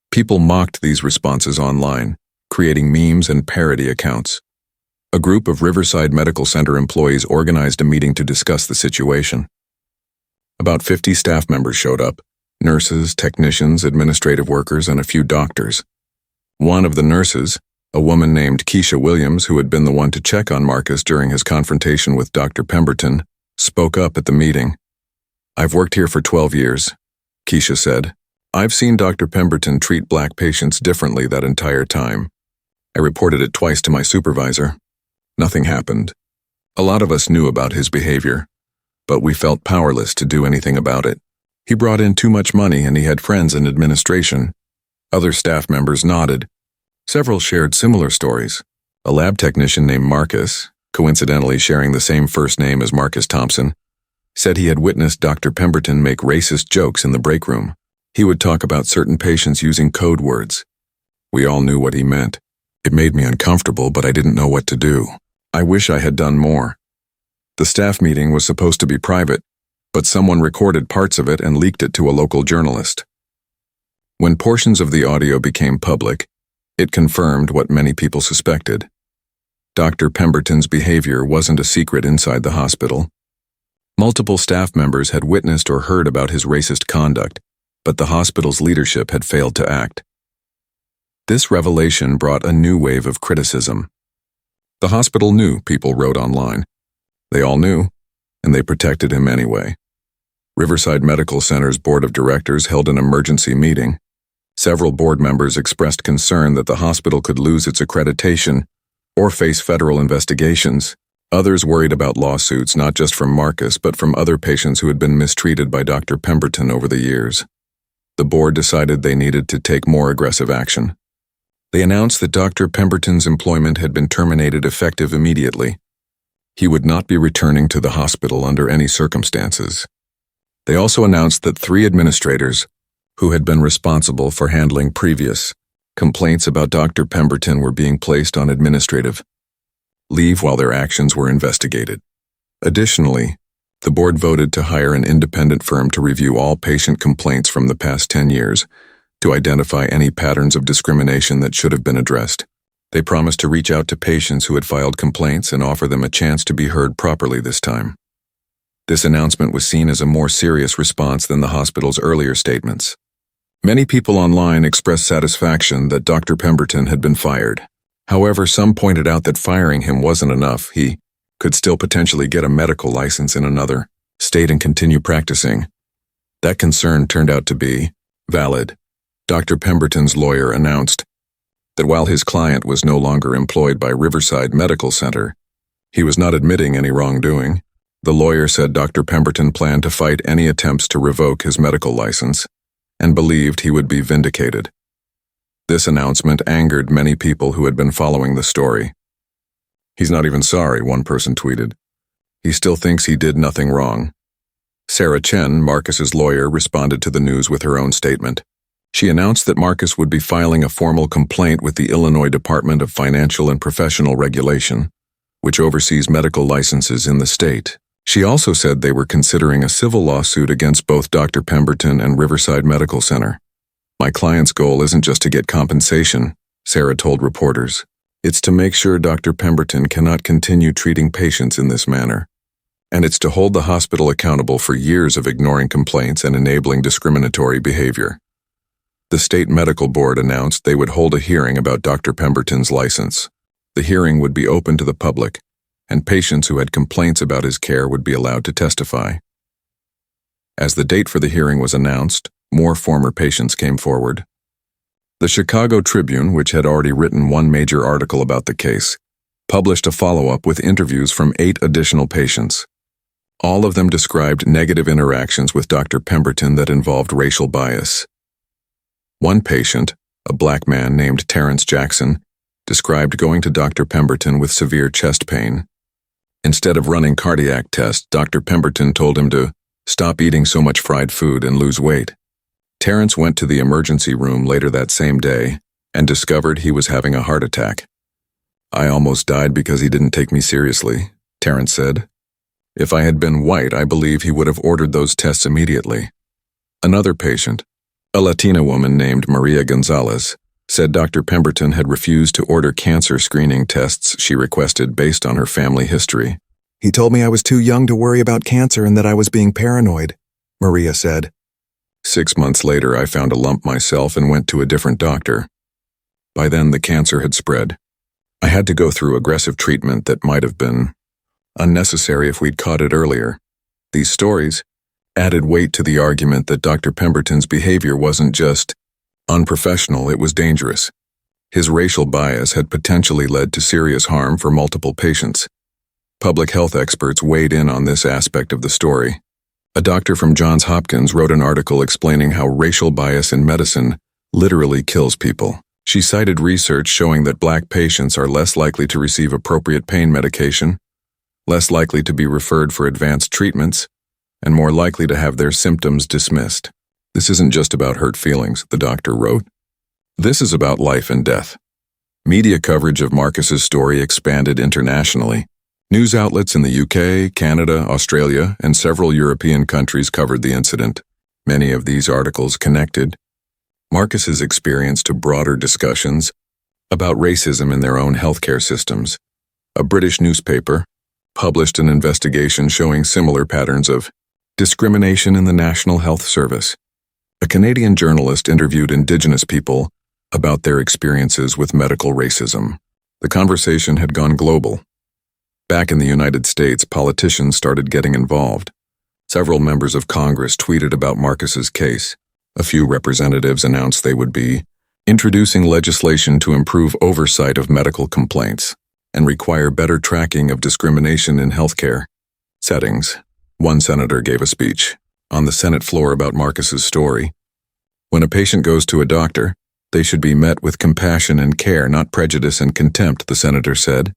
People mocked these responses online, creating memes and parody accounts. A group of Riverside Medical Center employees organized a meeting to discuss the situation. About 50 staff members showed up: nurses, technicians, administrative workers, and a few doctors. One of the nurses, a woman named Keisha Williams, who had been the one to check on Marcus during his confrontation with Dr. Pemberton, spoke up at the meeting. "I've worked here for 12 years, Keisha said. "I've seen Dr. Pemberton treat black patients differently that entire time. I reported it twice to my supervisor. Nothing happened. A lot of us knew about his behavior, but we felt powerless to do anything about it. He brought in too much money and he had friends in administration." Other staff members nodded. Several shared similar stories. A lab technician named Marcus, coincidentally sharing the same first name as Marcus Thompson, said he had witnessed Dr. Pemberton make racist jokes in the break room. He would talk about certain patients using code words. We all knew what he meant. It made me uncomfortable, but I didn't know what to do. I wish I had done more. The staff meeting was supposed to be private, but someone recorded parts of it and leaked it to a local journalist. When portions of the audio became public, it confirmed what many people suspected. Dr. Pemberton's behavior wasn't a secret inside the hospital. Multiple staff members had witnessed or heard about his racist conduct, but the hospital's leadership had failed to act. This revelation brought a new wave of criticism. The hospital knew, people wrote online. They all knew, and they protected him anyway. Riverside Medical Center's board of directors held an emergency meeting. Several board members expressed concern that the hospital could lose its accreditation or face federal investigations. Others worried about lawsuits not just from Marcus but from other patients who had been mistreated by Dr. Pemberton over the years. The board decided they needed to take more aggressive action. They announced that Dr. Pemberton's employment had been terminated effective immediately. He would not be returning to the hospital under any circumstances. They also announced that 3 administrators, who had been responsible for handling previous complaints about Dr. Pemberton, were being placed on administrative leave while their actions were investigated. Additionally, the board voted to hire an independent firm to review all patient complaints from the past 10 years to identify any patterns of discrimination that should have been addressed. They promised to reach out to patients who had filed complaints and offer them a chance to be heard properly this time. This announcement was seen as a more serious response than the hospital's earlier statements. Many people online expressed satisfaction that Dr. Pemberton had been fired. However, some pointed out that firing him wasn't enough. He could still potentially get a medical license in another state and continue practicing. That concern turned out to be valid. Dr. Pemberton's lawyer announced that while his client was no longer employed by Riverside Medical Center, he was not admitting any wrongdoing. The lawyer said Dr. Pemberton planned to fight any attempts to revoke his medical license and believed he would be vindicated. This announcement angered many people who had been following the story. "He's not even sorry," one person tweeted. "He still thinks he did nothing wrong." Sarah Chen, Marcus's lawyer, responded to the news with her own statement. She announced that Marcus would be filing a formal complaint with the Illinois Department of Financial and Professional Regulation, which oversees medical licenses in the state. She also said they were considering a civil lawsuit against both Dr. Pemberton and Riverside Medical Center. "My client's goal isn't just to get compensation," Sarah told reporters. "It's to make sure Dr. Pemberton cannot continue treating patients in this manner. And it's to hold the hospital accountable for years of ignoring complaints and enabling discriminatory behavior." The state medical board announced they would hold a hearing about Dr. Pemberton's license. The hearing would be open to the public, and patients who had complaints about his care would be allowed to testify. As the date for the hearing was announced, more former patients came forward. The Chicago Tribune, which had already written one major article about the case, published a follow-up with interviews from 8 additional patients. All of them described negative interactions with Dr. Pemberton that involved racial bias. One patient, a black man named Terrence Jackson, described going to Dr. Pemberton with severe chest pain. Instead of running cardiac tests, Dr. Pemberton told him to stop eating so much fried food and lose weight. Terrence went to the emergency room later that same day and discovered he was having a heart attack. "I almost died because he didn't take me seriously," Terrence said. "If I had been white, I believe he would have ordered those tests immediately." Another patient, a Latina woman named Maria Gonzalez, said Dr. Pemberton had refused to order cancer screening tests she requested based on her family history. "He told me I was too young to worry about cancer and that I was being paranoid," Maria said. 6 months later, I found a lump myself and went to a different doctor. By then, the cancer had spread. I had to go through aggressive treatment that might have been unnecessary if we'd caught it earlier. These stories added weight to the argument that Dr. Pemberton's behavior wasn't just unprofessional, it was dangerous. His racial bias had potentially led to serious harm for multiple patients. Public health experts weighed in on this aspect of the story. A doctor from Johns Hopkins wrote an article explaining how racial bias in medicine literally kills people. She cited research showing that black patients are less likely to receive appropriate pain medication, less likely to be referred for advanced treatments, and more likely to have their symptoms dismissed. "This isn't just about hurt feelings," the doctor wrote. "This is about life and death." Media coverage of Marcus's story expanded internationally. News outlets in the UK, Canada, Australia, and several European countries covered the incident. Many of these articles connected Marcus's experience to broader discussions about racism in their own healthcare systems. A British newspaper published an investigation showing similar patterns of discrimination in the National Health Service. A Canadian journalist interviewed Indigenous people about their experiences with medical racism. The conversation had gone global. Back in the United States, politicians started getting involved. Several members of Congress tweeted about Marcus's case. A few representatives announced they would be introducing legislation to improve oversight of medical complaints. and require better tracking of discrimination in healthcare settings. One senator gave a speech on the Senate floor about Marcus's story. When a patient goes to a doctor, they should be met with compassion and care, not prejudice and contempt, the senator said.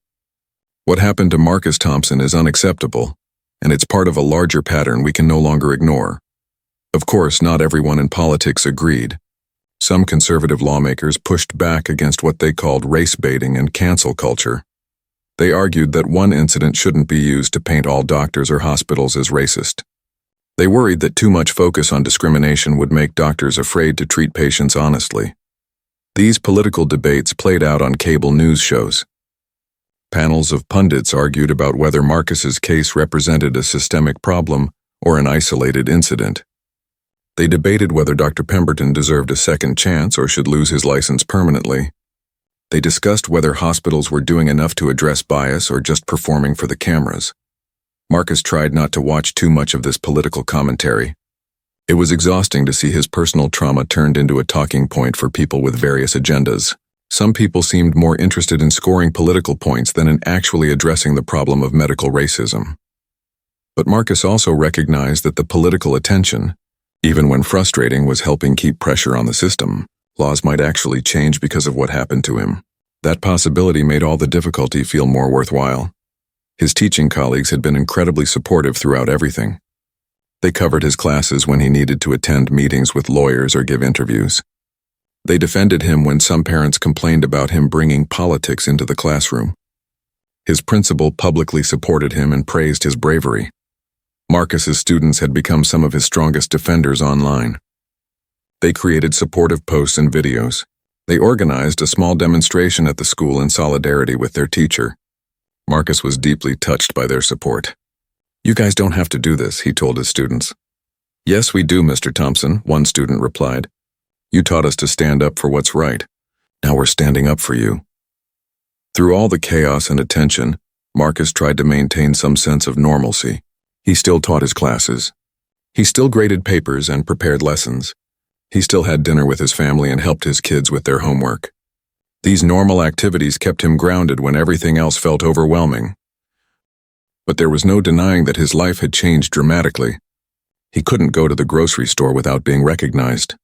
What happened to Marcus Thompson is unacceptable, and it's part of a larger pattern we can no longer ignore. Of course, not everyone in politics agreed. Some conservative lawmakers pushed back against what they called race baiting and cancel culture. They argued that one incident shouldn't be used to paint all doctors or hospitals as racist. They worried that too much focus on discrimination would make doctors afraid to treat patients honestly. These political debates played out on cable news shows. Panels of pundits argued about whether Marcus's case represented a systemic problem or an isolated incident. They debated whether Dr. Pemberton deserved a second chance or should lose his license permanently. They discussed whether hospitals were doing enough to address bias or just performing for the cameras. Marcus tried not to watch too much of this political commentary. It was exhausting to see his personal trauma turned into a talking point for people with various agendas. Some people seemed more interested in scoring political points than in actually addressing the problem of medical racism. But Marcus also recognized that the political attention, even when frustrating, was helping keep pressure on the system. Laws might actually change because of what happened to him. That possibility made all the difficulty feel more worthwhile. His teaching colleagues had been incredibly supportive throughout everything. They covered his classes when he needed to attend meetings with lawyers or give interviews. They defended him when some parents complained about him bringing politics into the classroom. His principal publicly supported him and praised his bravery. Marcus's students had become some of his strongest defenders online. They created supportive posts and videos. They organized a small demonstration at the school in solidarity with their teacher. Marcus was deeply touched by their support. "You guys don't have to do this," he told his students. "Yes, we do, Mr. Thompson," one student replied. "You taught us to stand up for what's right. Now we're standing up for you." Through all the chaos and attention, Marcus tried to maintain some sense of normalcy. He still taught his classes. He still graded papers and prepared lessons. He still had dinner with his family and helped his kids with their homework. These normal activities kept him grounded when everything else felt overwhelming. But there was no denying that his life had changed dramatically. He couldn't go to the grocery store without being recognized.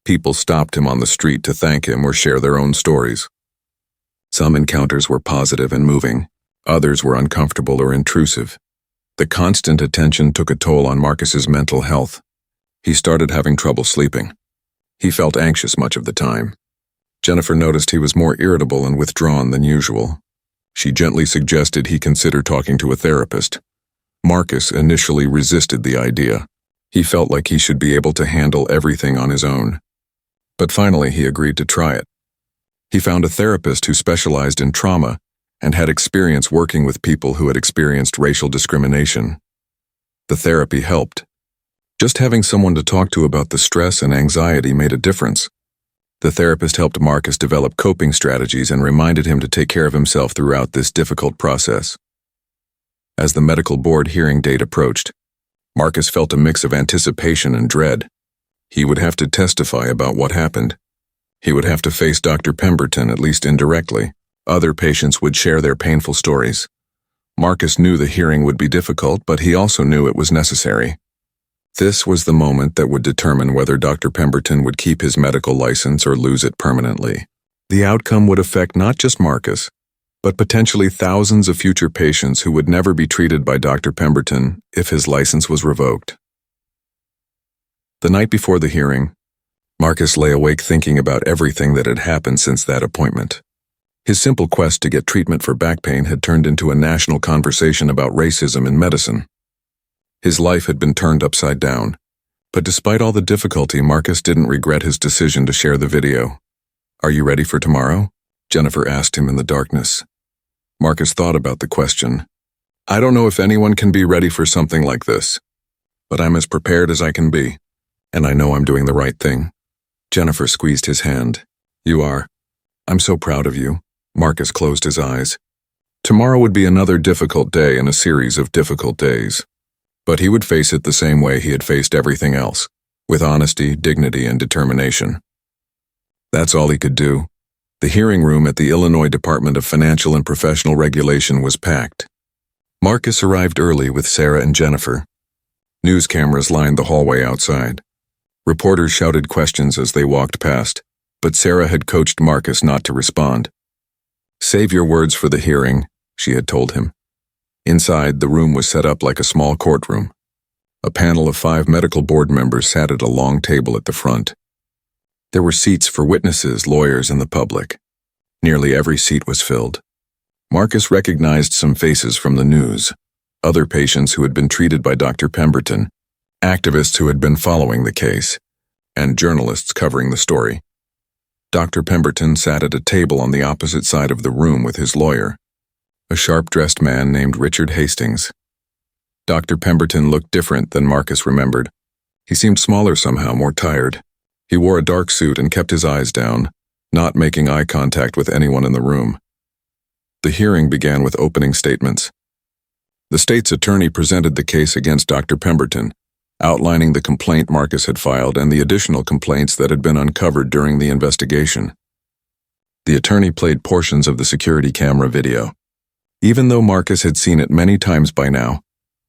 People stopped him on the street to thank him or share their own stories. Some encounters were positive and moving. Others were uncomfortable or intrusive. The constant attention took a toll on Marcus's mental health. He started having trouble sleeping. He felt anxious much of the time. Jennifer noticed he was more irritable and withdrawn than usual. She gently suggested he consider talking to a therapist. Marcus initially resisted the idea. He felt like he should be able to handle everything on his own. But finally he agreed to try it. He found a therapist who specialized in trauma and had experience working with people who had experienced racial discrimination. The therapy helped. Just having someone to talk to about the stress and anxiety made a difference. The therapist helped Marcus develop coping strategies and reminded him to take care of himself throughout this difficult process. As the medical board hearing date approached, Marcus felt a mix of anticipation and dread. He would have to testify about what happened. He would have to face Dr. Pemberton, at least indirectly. Other patients would share their painful stories. Marcus knew the hearing would be difficult, but he also knew it was necessary. This was the moment that would determine whether Dr. Pemberton would keep his medical license or lose it permanently. The outcome would affect not just Marcus, but potentially thousands of future patients who would never be treated by Dr. Pemberton if his license was revoked. The night before the hearing, Marcus lay awake thinking about everything that had happened since that appointment. His simple quest to get treatment for back pain had turned into a national conversation about racism in medicine. His life had been turned upside down, but despite all the difficulty, Marcus didn't regret his decision to share the video. "Are you ready for tomorrow?" Jennifer asked him in the darkness. Marcus thought about the question. "I don't know if anyone can be ready for something like this, but I'm as prepared as I can be, and I know I'm doing the right thing." Jennifer squeezed his hand. "You are. I'm so proud of you." Marcus closed his eyes. Tomorrow would be another difficult day in a series of difficult days. But he would face it the same way he had faced everything else, with honesty, dignity, and determination. That's all he could do. The hearing room at the Illinois Department of Financial and Professional Regulation was packed. Marcus arrived early with Sarah and Jennifer. News cameras lined the hallway outside. Reporters shouted questions as they walked past, but Sarah had coached Marcus not to respond. "Save your words for the hearing," she had told him. Inside, the room was set up like a small courtroom. A panel of 5 medical board members sat at a long table at the front. There were seats for witnesses, lawyers, and the public. Nearly every seat was filled. Marcus recognized some faces from the news, other patients who had been treated by Dr. Pemberton, activists who had been following the case, and journalists covering the story. Dr. Pemberton sat at a table on the opposite side of the room with his lawyer, a sharp-dressed man named Richard Hastings. Dr. Pemberton looked different than Marcus remembered. He seemed smaller somehow, more tired. He wore a dark suit and kept his eyes down, not making eye contact with anyone in the room. The hearing began with opening statements. The state's attorney presented the case against Dr. Pemberton, outlining the complaint Marcus had filed and the additional complaints that had been uncovered during the investigation. The attorney played portions of the security camera video. Even though Marcus had seen it many times by now,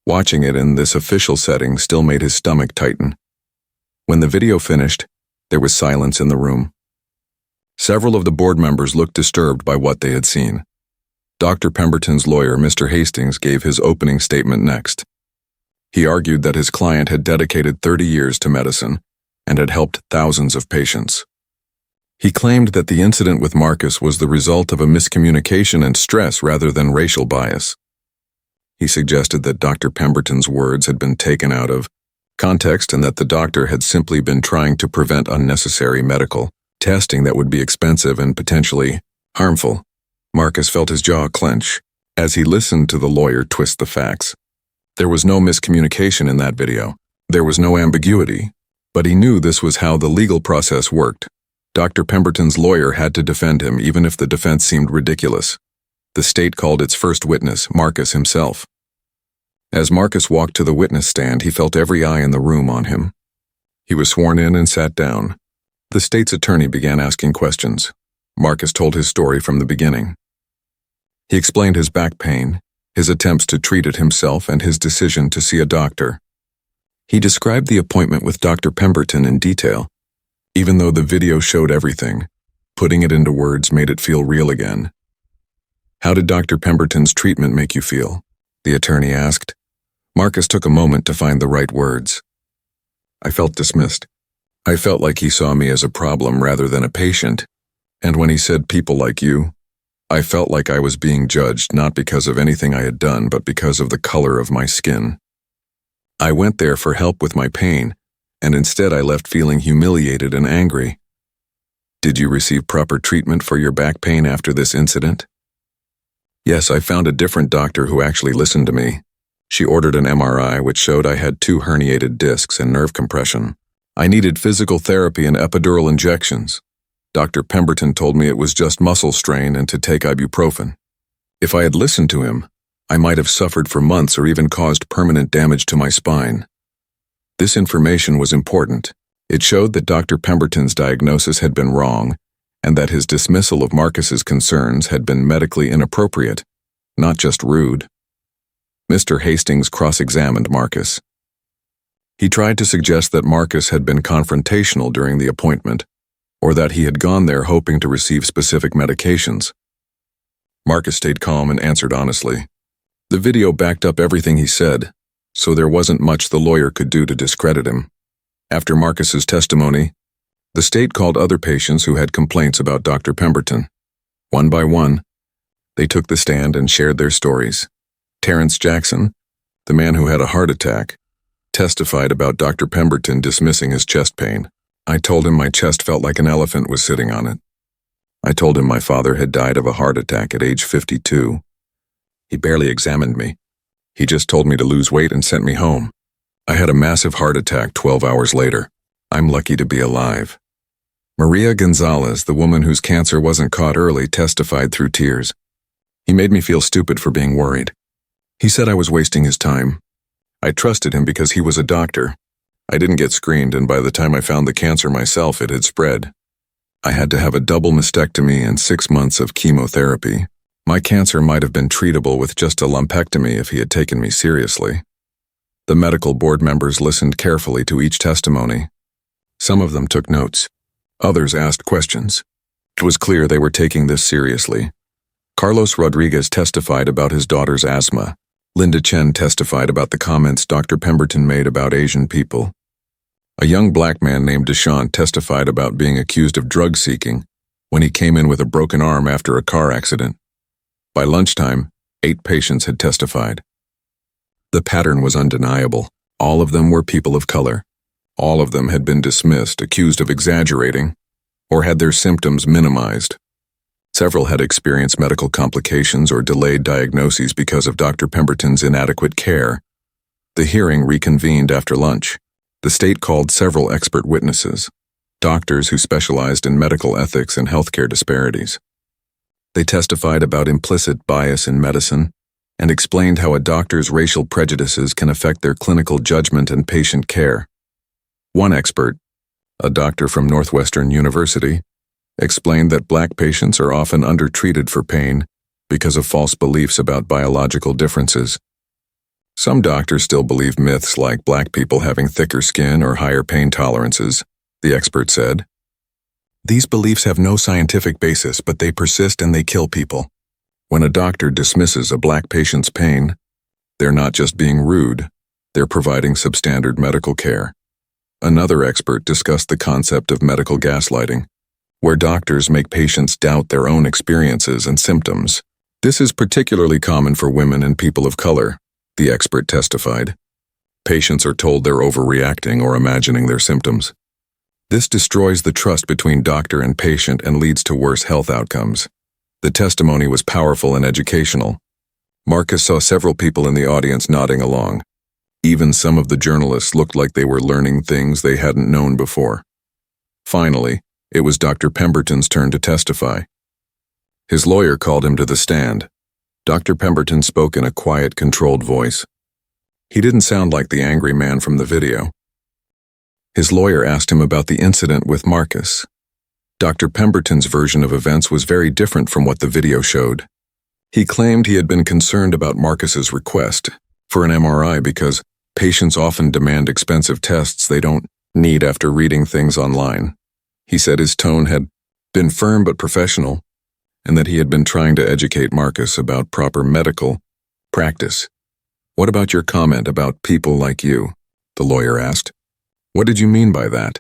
watching it in this official setting still made his stomach tighten. When the video finished, there was silence in the room. Several of the board members looked disturbed by what they had seen. Dr. Pemberton's lawyer, Mr. Hastings, gave his opening statement next. He argued that his client had dedicated 30 years to medicine and had helped thousands of patients. He claimed that the incident with Marcus was the result of a miscommunication and stress rather than racial bias. He suggested that Dr. Pemberton's words had been taken out of context and that the doctor had simply been trying to prevent unnecessary medical testing that would be expensive and potentially harmful. Marcus felt his jaw clench as he listened to the lawyer twist the facts. There was no miscommunication in that video. There was no ambiguity. But he knew this was how the legal process worked. Dr. Pemberton's lawyer had to defend him even if the defense seemed ridiculous. The state called its first witness, Marcus himself. As Marcus walked to the witness stand, he felt every eye in the room on him. He was sworn in and sat down. The state's attorney began asking questions. Marcus told his story from the beginning. He explained his back pain, his attempts to treat it himself, and his decision to see a doctor. He described the appointment with Dr. Pemberton in detail. Even though the video showed everything, putting it into words made it feel real again. "How did Dr. Pemberton's treatment make you feel?" the attorney asked. Marcus took a moment to find the right words. "I felt dismissed. I felt like he saw me as a problem rather than a patient. And when he said people like you, I felt like I was being judged not because of anything I had done, but because of the color of my skin. I went there for help with my pain, and instead I left feeling humiliated and angry. Did you receive proper treatment for your back pain after this incident?" "Yes, I found a different doctor who actually listened to me. She ordered an MRI which showed I had 2 herniated discs and nerve compression. I needed physical therapy and epidural injections. Dr. Pemberton told me it was just muscle strain and to take ibuprofen. If I had listened to him, I might have suffered for months or even caused permanent damage to my spine." This information was important. It showed that Dr. Pemberton's diagnosis had been wrong and that his dismissal of Marcus's concerns had been medically inappropriate, not just rude. Mr. Hastings cross-examined Marcus. He tried to suggest that Marcus had been confrontational during the appointment, or that he had gone there hoping to receive specific medications. Marcus stayed calm and answered honestly. The video backed up everything he said, so there wasn't much the lawyer could do to discredit him. After Marcus's testimony, the state called other patients who had complaints about Dr. Pemberton. One by one, they took the stand and shared their stories. Terrence Jackson, the man who had a heart attack, testified about Dr. Pemberton dismissing his chest pain. "I told him my chest felt like an elephant was sitting on it. I told him my father had died of a heart attack at age 52. He barely examined me. He just told me to lose weight and sent me home. I had a massive heart attack 12 hours later. I'm lucky to be alive." Maria Gonzalez, the woman whose cancer wasn't caught early, testified through tears. "He made me feel stupid for being worried. He said I was wasting his time. I trusted him because he was a doctor. I didn't get screened, and by the time I found the cancer myself, it had spread. I had to have a double mastectomy and 6 months of chemotherapy. My cancer might have been treatable with just a lumpectomy if he had taken me seriously. The medical board members listened carefully to each testimony. Some of them took notes. Others asked questions. It was clear they were taking this seriously. Carlos Rodriguez testified about his daughter's asthma. Linda Chen testified about the comments Dr. Pemberton made about Asian people. A young black man named Deshaun testified about being accused of drug seeking when he came in with a broken arm after a car accident. By lunchtime, 8 patients had testified. The pattern was undeniable. All of them were people of color. All of them had been dismissed, accused of exaggerating, or had their symptoms minimized. Several had experienced medical complications or delayed diagnoses because of Dr. Pemberton's inadequate care. The hearing reconvened after lunch. The state called several expert witnesses, doctors who specialized in medical ethics and healthcare disparities. They testified about implicit bias in medicine and explained how a doctor's racial prejudices can affect their clinical judgment and patient care. One expert, a doctor from Northwestern University, explained that black patients are often undertreated for pain because of false beliefs about biological differences. Some doctors still believe myths like black people having thicker skin or higher pain tolerances, the expert said. These beliefs have no scientific basis, but they persist and they kill people. When a doctor dismisses a black patient's pain, they're not just being rude, they're providing substandard medical care. Another expert discussed the concept of medical gaslighting, where doctors make patients doubt their own experiences and symptoms. This is particularly common for women and people of color, the expert testified. Patients are told they're overreacting or imagining their symptoms. This destroys the trust between doctor and patient and leads to worse health outcomes. The testimony was powerful and educational. Marcus saw several people in the audience nodding along. Even some of the journalists looked like they were learning things they hadn't known before. Finally, it was Dr. Pemberton's turn to testify. His lawyer called him to the stand. Dr. Pemberton spoke in a quiet, controlled voice. He didn't sound like the angry man from the video. His lawyer asked him about the incident with Marcus. Dr. Pemberton's version of events was very different from what the video showed. He claimed he had been concerned about Marcus's request for an MRI because patients often demand expensive tests they don't need after reading things online. He said his tone had been firm but professional, and that he had been trying to educate Marcus about proper medical practice. "What about your comment about people like you?" the lawyer asked. "What did you mean by that?"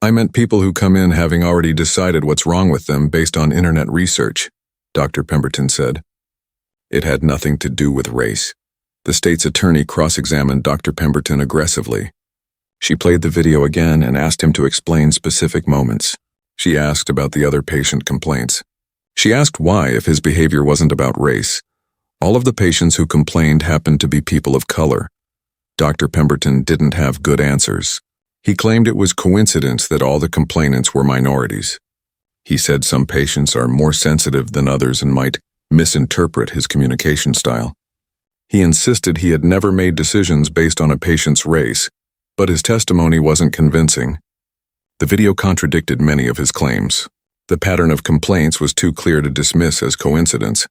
"I meant people who come in having already decided what's wrong with them based on internet research," Dr. Pemberton said. It had nothing to do with race. The state's attorney cross-examined Dr. Pemberton aggressively. She played the video again and asked him to explain specific moments. She asked about the other patient complaints. She asked why, if his behavior wasn't about race. All of the patients who complained happened to be people of color. Dr. Pemberton didn't have good answers. He claimed it was coincidence that all the complainants were minorities. He said some patients are more sensitive than others and might misinterpret his communication style. He insisted he had never made decisions based on a patient's race, but his testimony wasn't convincing. The video contradicted many of his claims. The pattern of complaints was too clear to dismiss as coincidence.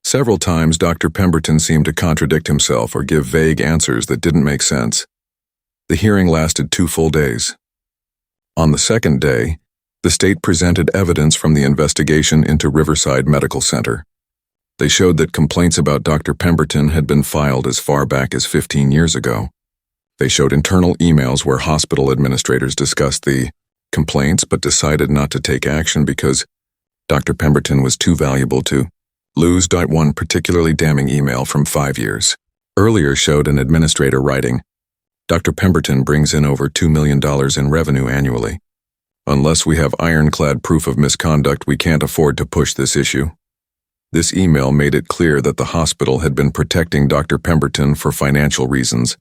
Several times, Dr. Pemberton seemed to contradict himself or give vague answers that didn't make sense. The hearing lasted 2 full days. On the second day, the state presented evidence from the investigation into Riverside Medical Center. They showed that complaints about Dr. Pemberton had been filed as far back as 15 years ago. They showed internal emails where hospital administrators discussed the complaints but decided not to take action because Dr. Pemberton was too valuable to lose. One particularly damning email from 5 years earlier showed an administrator writing, "Dr. Pemberton brings in over $2 million in revenue annually. Unless we have ironclad proof of misconduct, we can't afford to push this issue." This email made it clear that the hospital had been protecting Dr. Pemberton for financial reasons,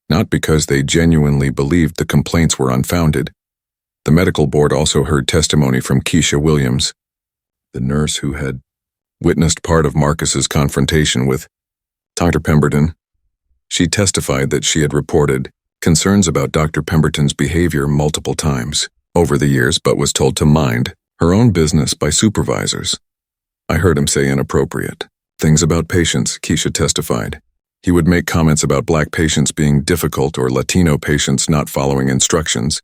not because they genuinely believed the complaints were unfounded. The medical board also heard testimony from Keisha Williams, the nurse who had witnessed part of Marcus's confrontation with Dr. Pemberton. She testified that she had reported concerns about Dr. Pemberton's behavior multiple times over the years but was told to mind her own business by supervisors. I heard him say inappropriate things about patients, Keisha testified. He would make comments about black patients being difficult or Latino patients not following instructions.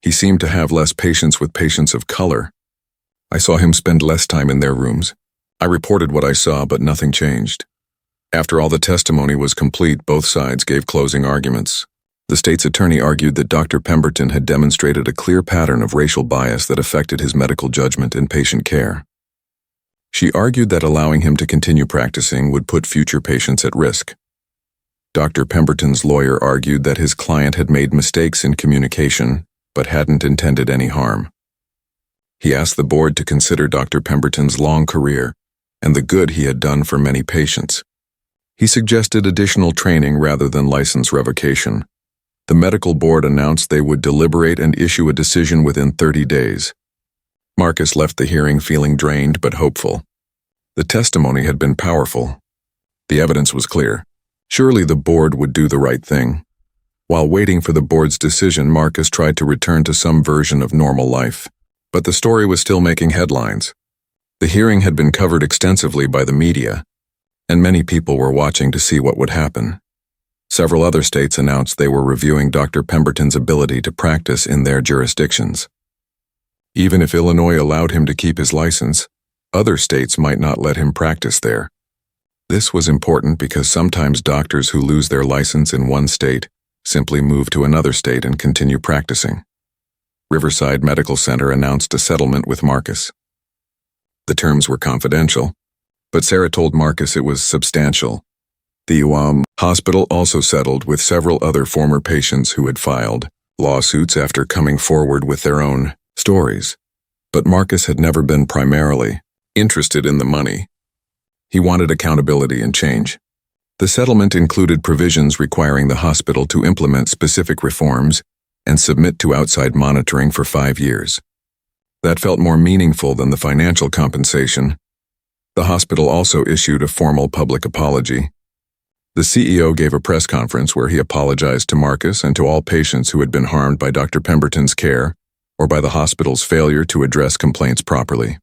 He seemed to have less patience with patients of color. I saw him spend less time in their rooms. I reported what I saw, but nothing changed. After all the testimony was complete, both sides gave closing arguments. The state's attorney argued that Dr. Pemberton had demonstrated a clear pattern of racial bias that affected his medical judgment in patient care. She argued that allowing him to continue practicing would put future patients at risk. Dr. Pemberton's lawyer argued that his client had made mistakes in communication, but hadn't intended any harm. He asked the board to consider Dr. Pemberton's long career and the good he had done for many patients. He suggested additional training rather than license revocation. The medical board announced they would deliberate and issue a decision within 30 days. Marcus left the hearing feeling drained but hopeful. The testimony had been powerful. The evidence was clear. Surely the board would do the right thing. While waiting for the board's decision, Marcus tried to return to some version of normal life. But the story was still making headlines. The hearing had been covered extensively by the media, and many people were watching to see what would happen. Several other states announced they were reviewing Dr. Pemberton's ability to practice in their jurisdictions. Even if Illinois allowed him to keep his license, other states might not let him practice there. This was important because sometimes doctors who lose their license in one state simply move to another state and continue practicing. Riverside Medical Center announced a settlement with Marcus. The terms were confidential, but Sarah told Marcus it was substantial. The hospital also settled with several other former patients who had filed lawsuits after coming forward with their own stories. But Marcus had never been primarily interested in the money. He wanted accountability and change. The settlement included provisions requiring the hospital to implement specific reforms and submit to outside monitoring for 5 years. That felt more meaningful than the financial compensation. The hospital also issued a formal public apology. The CEO gave a press conference where he apologized to Marcus and to all patients who had been harmed by Dr. Pemberton's care or by the hospital's failure to address complaints properly.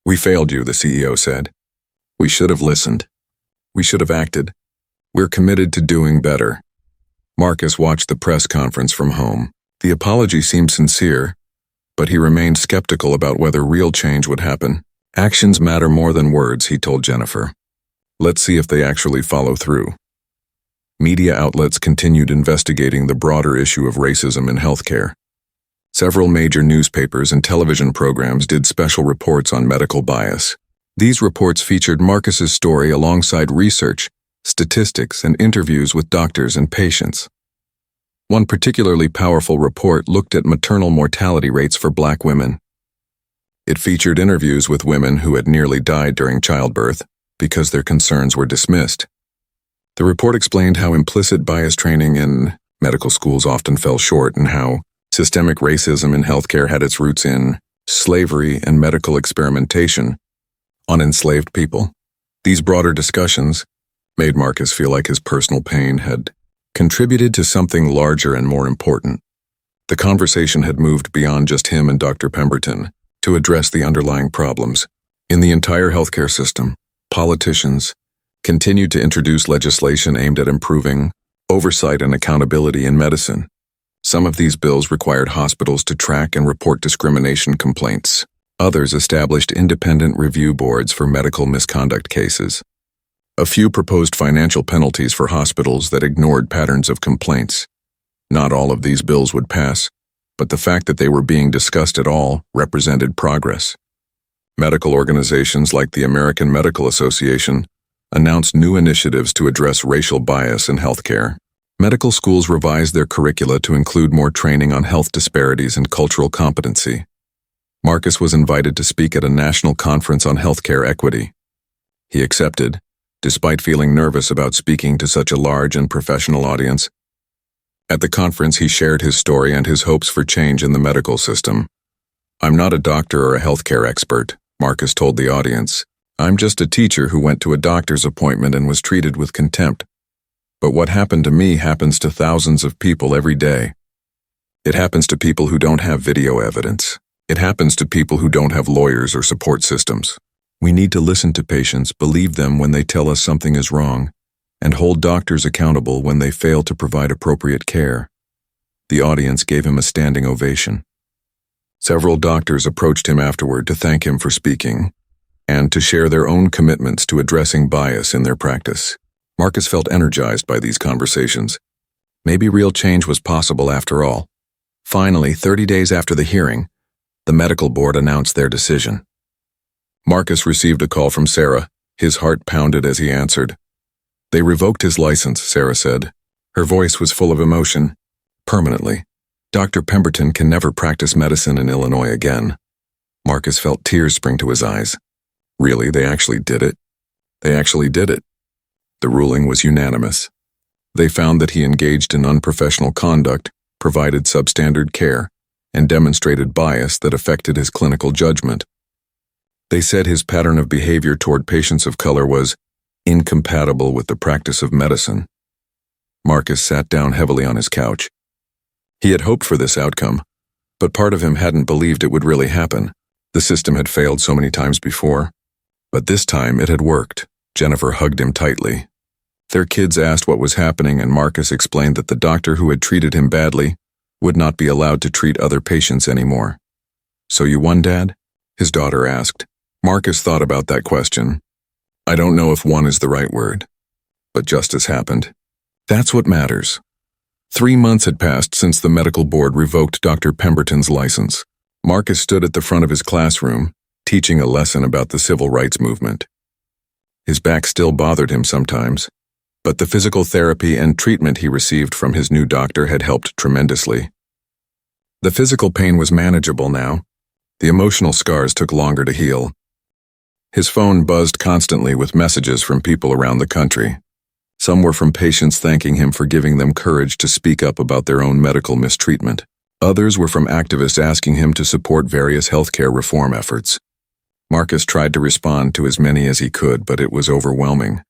"We failed you," the CEO said. "We should have listened. We should have acted. We're committed to doing better." Marcus watched the press conference from home. The apology seemed sincere, but he remained skeptical about whether real change would happen. "Actions matter more than words," he told Jennifer. "Let's see if they actually follow through." Media outlets continued investigating the broader issue of racism in healthcare. Several major newspapers and television programs did special reports on medical bias. These reports featured Marcus's story alongside research, statistics, and interviews with doctors and patients. One particularly powerful report looked at maternal mortality rates for Black women. It featured interviews with women who had nearly died during childbirth because their concerns were dismissed. The report explained how implicit bias training in medical schools often fell short and how systemic racism in healthcare had its roots in slavery and medical experimentation on enslaved people. These broader discussions made Marcus feel like his personal pain had contributed to something larger and more important. The conversation had moved beyond just him and Dr. Pemberton to address the underlying problems. In the entire healthcare system, politicians continued to introduce legislation aimed at improving oversight and accountability in medicine. Some of these bills required hospitals to track and report discrimination complaints. Others established independent review boards for medical misconduct cases. A few proposed financial penalties for hospitals that ignored patterns of complaints. Not all of these bills would pass, but the fact that they were being discussed at all represented progress. Medical organizations like the American Medical Association announced new initiatives to address racial bias in healthcare. Medical schools revised their curricula to include more training on health disparities and cultural competency. Marcus was invited to speak at a national conference on healthcare equity. He accepted, despite feeling nervous about speaking to such a large and professional audience. At the conference, he shared his story and his hopes for change in the medical system. "I'm not a doctor or a healthcare expert," Marcus told the audience. "I'm just a teacher who went to a doctor's appointment and was treated with contempt. But what happened to me happens to thousands of people every day. It happens to people who don't have video evidence. It happens to people who don't have lawyers or support systems. We need to listen to patients, believe them when they tell us something is wrong, and hold doctors accountable when they fail to provide appropriate care. The audience gave him a standing ovation. Several doctors approached him afterward to thank him for speaking and to share their own commitments to addressing bias in their practice. Marcus felt energized by these conversations. Maybe real change was possible after all. Finally, 30 days after the hearing, the medical board announced their decision. Marcus received a call from Sarah. His heart pounded as he answered. They revoked his license, Sarah said. Her voice was full of emotion. Permanently. Dr. Pemberton can never practice medicine in Illinois again. Marcus felt tears spring to his eyes. Really, they actually did it? They actually did it. The ruling was unanimous. They found that he engaged in unprofessional conduct, provided substandard care, and demonstrated bias that affected his clinical judgment. They said his pattern of behavior toward patients of color was incompatible with the practice of medicine. Marcus sat down heavily on his couch. He had hoped for this outcome, but part of him hadn't believed it would really happen. The system had failed so many times before. But this time it had worked. Jennifer hugged him tightly. Their kids asked what was happening, and Marcus explained that the doctor who had treated him badly would not be allowed to treat other patients anymore. So you won, Dad? His daughter asked. Marcus thought about that question. I don't know if won is the right word, but justice happened. That's what matters. 3 months had passed since the medical board revoked Dr. Pemberton's license. Marcus stood at the front of his classroom, teaching a lesson about the civil rights movement. His back still bothered him sometimes, but the physical therapy and treatment he received from his new doctor had helped tremendously. The physical pain was manageable now. The emotional scars took longer to heal. His phone buzzed constantly with messages from people around the country. Some were from patients thanking him for giving them courage to speak up about their own medical mistreatment. Others were from activists asking him to support various healthcare reform efforts. Marcus tried to respond to as many as he could, but it was overwhelming.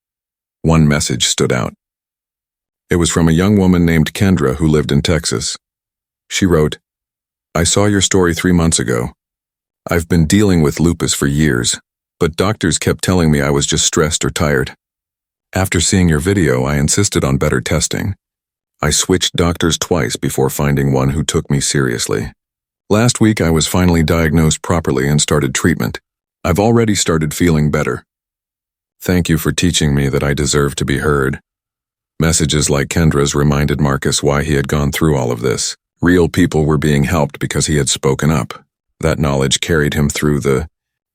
One message stood out. It was from a young woman named Kendra who lived in Texas. She wrote, I saw your story 3 months ago. I've been dealing with lupus for years, but doctors kept telling me I was just stressed or tired. After seeing your video, I insisted on better testing. I switched doctors twice before finding one who took me seriously. Last week, I was finally diagnosed properly and started treatment. I've already started feeling better. Thank you for teaching me that I deserve to be heard. Messages like Kendra's reminded Marcus why he had gone through all of this. Real people were being helped because he had spoken up. That knowledge carried him through the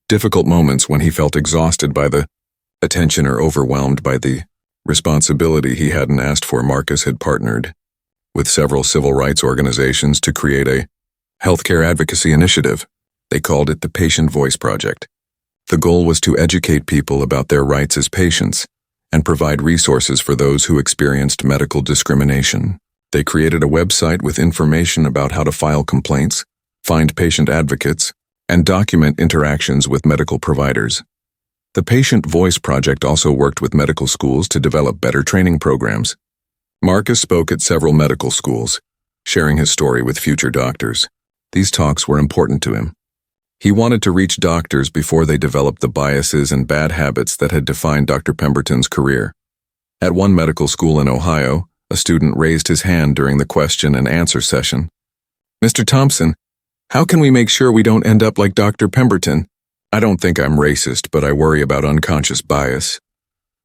difficult moments when he felt exhausted by the attention or overwhelmed by the responsibility he hadn't asked for. Marcus had partnered with several civil rights organizations to create a healthcare advocacy initiative. They called it the Patient Voice Project. The goal was to educate people about their rights as patients and provide resources for those who experienced medical discrimination. They created a website with information about how to file complaints, find patient advocates, and document interactions with medical providers. The Patient Voice Project also worked with medical schools to develop better training programs. Marcus spoke at several medical schools, sharing his story with future doctors. These talks were important to him. He wanted to reach doctors before they developed the biases and bad habits that had defined Dr. Pemberton's career. At one medical school in Ohio, a student raised his hand during the question and answer session. Mr. Thompson, how can we make sure we don't end up like Dr. Pemberton? I don't think I'm racist, but I worry about unconscious bias.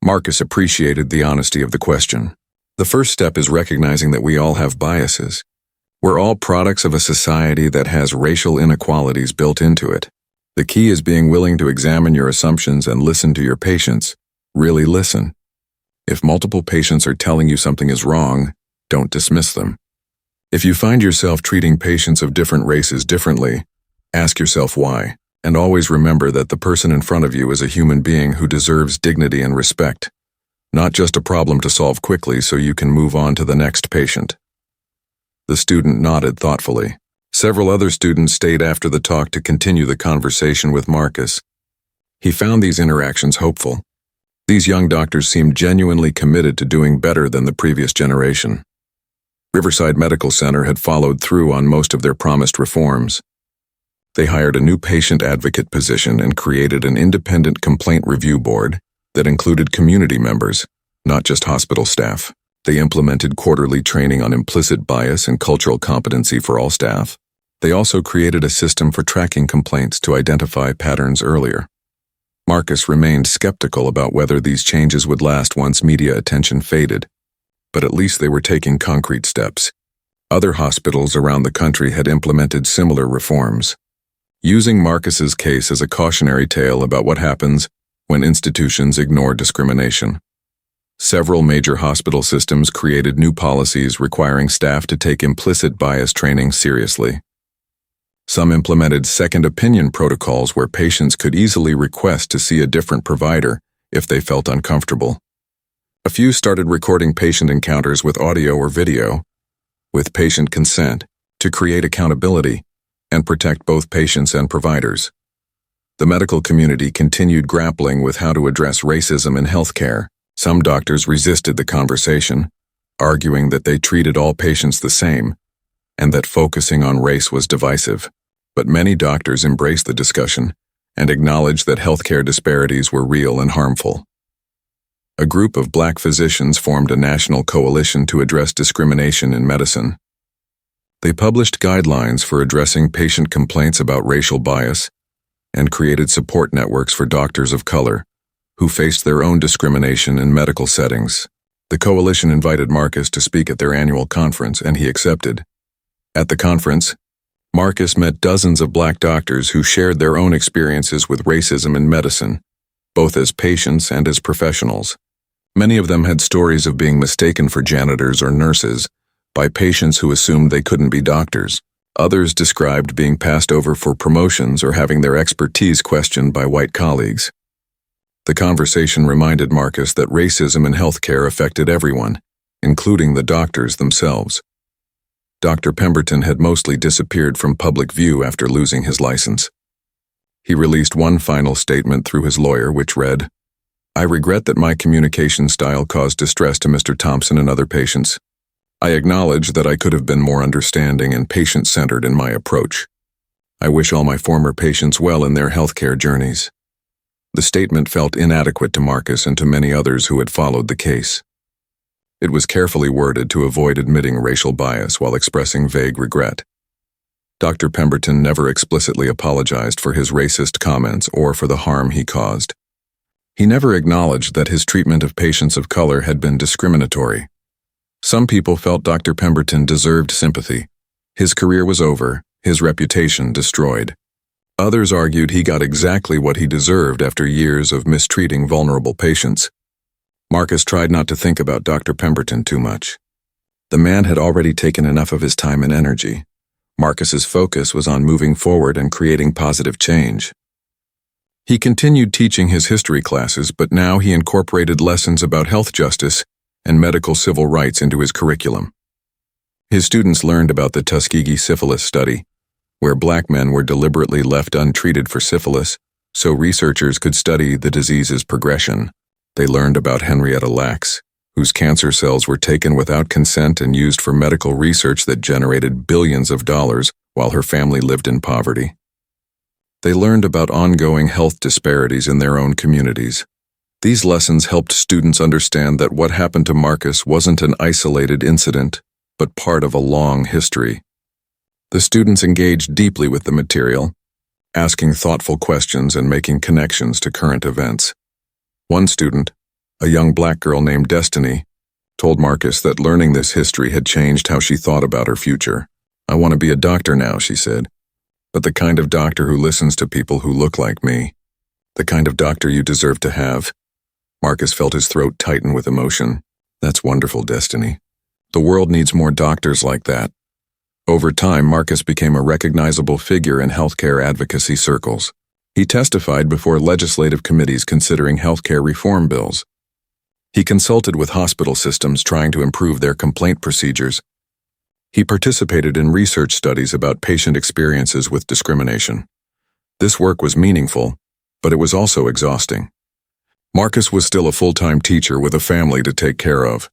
Marcus appreciated the honesty of the question. The first step is recognizing that we all have biases. We're all products of a society that has racial inequalities built into it. The key is being willing to examine your assumptions and listen to your patients. Really listen. If multiple patients are telling you something is wrong, don't dismiss them. If you find yourself treating patients of different races differently, ask yourself why, and always remember that the person in front of you is a human being who deserves dignity and respect, not just a problem to solve quickly so you can move on to the next patient. The student nodded thoughtfully. Several other students stayed after the talk to continue the conversation with Marcus. He found these interactions hopeful. These young doctors seemed genuinely committed to doing better than the previous generation. Riverside Medical Center had followed through on most of their promised reforms. They hired a new patient advocate position and created an independent complaint review board that included community members, not just hospital staff. They implemented quarterly training on implicit bias and cultural competency for all staff. They also created a system for tracking complaints to identify patterns earlier. Marcus remained skeptical about whether these changes would last once media attention faded, but at least they were taking concrete steps. Other hospitals around the country had implemented similar reforms. Using Marcus's case as a cautionary tale about what happens when institutions ignore discrimination. Several major hospital systems created new policies requiring staff to take implicit bias training seriously. Some implemented second opinion protocols where patients could easily request to see a different provider if they felt uncomfortable. A few started recording patient encounters with audio or video, with patient consent, to create accountability and protect both patients and providers. The medical community continued grappling with how to address racism in healthcare. Some doctors resisted the conversation, arguing that they treated all patients the same and that focusing on race was divisive. But many doctors embraced the discussion and acknowledged that healthcare disparities were real and harmful. A group of Black physicians formed a national coalition to address discrimination in medicine. They published guidelines for addressing patient complaints about racial bias and created support networks for doctors of color who faced their own discrimination in medical settings. The coalition invited Marcus to speak at their annual conference, and he accepted. At the conference, Marcus met dozens of Black doctors who shared their own experiences with racism in medicine, both as patients and as professionals. Many of them had stories of being mistaken for janitors or nurses by patients who assumed they couldn't be doctors. Others described being passed over for promotions or having their expertise questioned by white colleagues. The conversation reminded Marcus that racism in healthcare affected everyone, including the doctors themselves. Dr. Pemberton had mostly disappeared from public view after losing his license. He released one final statement through his lawyer, which read, "I regret that my communication style caused distress to Mr. Thompson and other patients. I acknowledge that I could have been more understanding and patient-centered in my approach. I wish all my former patients well in their healthcare journeys." The statement felt inadequate to Marcus and to many others who had followed the case. It was carefully worded to avoid admitting racial bias while expressing vague regret. Dr. Pemberton never explicitly apologized for his racist comments or for the harm he caused. He never acknowledged that his treatment of patients of color had been discriminatory. Some people felt Dr. Pemberton deserved sympathy. His career was over, his reputation destroyed. Others argued he got exactly what he deserved after years of mistreating vulnerable patients. Marcus tried not to think about Dr. Pemberton too much. The man had already taken enough of his time and energy. Marcus's focus was on moving forward and creating positive change. He continued teaching his history classes, but now he incorporated lessons about health justice and medical civil rights into his curriculum. His students learned about the Tuskegee syphilis study, where Black men were deliberately left untreated for syphilis so researchers could study the disease's progression. They learned about Henrietta Lacks, whose cancer cells were taken without consent and used for medical research that generated billions of dollars while her family lived in poverty. They learned about ongoing health disparities in their own communities. These lessons helped students understand that what happened to Marcus wasn't an isolated incident, but part of a long history. The students engaged deeply with the material, asking thoughtful questions and making connections to current events. One student, a young Black girl named Destiny, told Marcus that learning this history had changed how she thought about her future. "I want to be a doctor now," she said, "but the kind of doctor who listens to people who look like me. The kind of doctor you deserve to have." Marcus felt his throat tighten with emotion. "That's wonderful, Destiny. The world needs more doctors like that." Over time, Marcus became a recognizable figure in healthcare advocacy circles. He testified before legislative committees considering healthcare reform bills. He consulted with hospital systems trying to improve their complaint procedures. He participated in research studies about patient experiences with discrimination. This work was meaningful, but it was also exhausting. Marcus was still a full-time teacher with a family to take care of.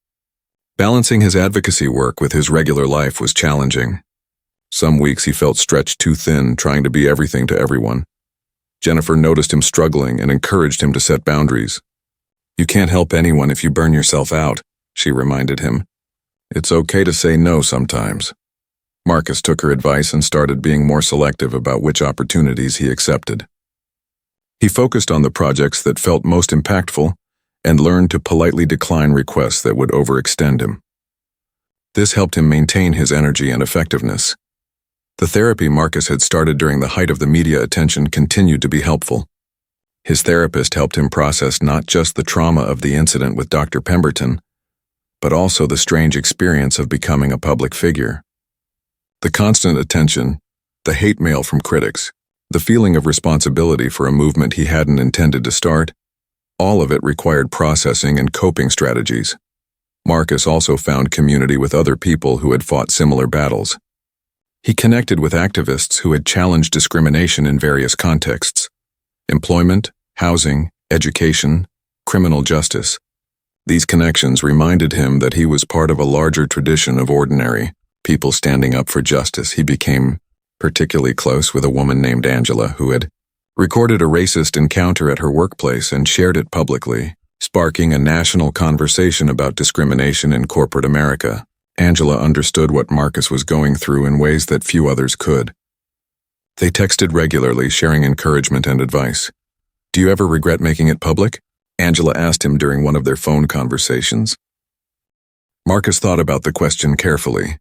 Balancing his advocacy work with his regular life was challenging. Some weeks he felt stretched too thin, trying to be everything to everyone. Jennifer noticed him struggling and encouraged him to set boundaries. "You can't help anyone if you burn yourself out," she reminded him. "It's okay to say no sometimes." Marcus took her advice and started being more selective about which opportunities he accepted. He focused on the projects that felt most impactful and learned to politely decline requests that would overextend him. This helped him maintain his energy and effectiveness. The therapy Marcus had started during the height of the media attention continued to be helpful. His therapist helped him process not just the trauma of the incident with Dr. Pemberton, but also the strange experience of becoming a public figure. The constant attention, the hate mail from critics, the feeling of responsibility for a movement he hadn't intended to start, all of it required processing and coping strategies. Marcus also found community with other people who had fought similar battles. He connected with activists who had challenged discrimination in various contexts: employment, housing, education, criminal justice. These connections reminded him that he was part of a larger tradition of ordinary people standing up for justice. He became particularly close with a woman named Angela who had recorded a racist encounter at her workplace and shared it publicly, sparking a national conversation about discrimination in corporate America. Angela understood what Marcus was going through in ways that few others could. They texted regularly, sharing encouragement and advice. "Do you ever regret making it public?" Angela asked him during one of their phone conversations. Marcus thought about the question carefully.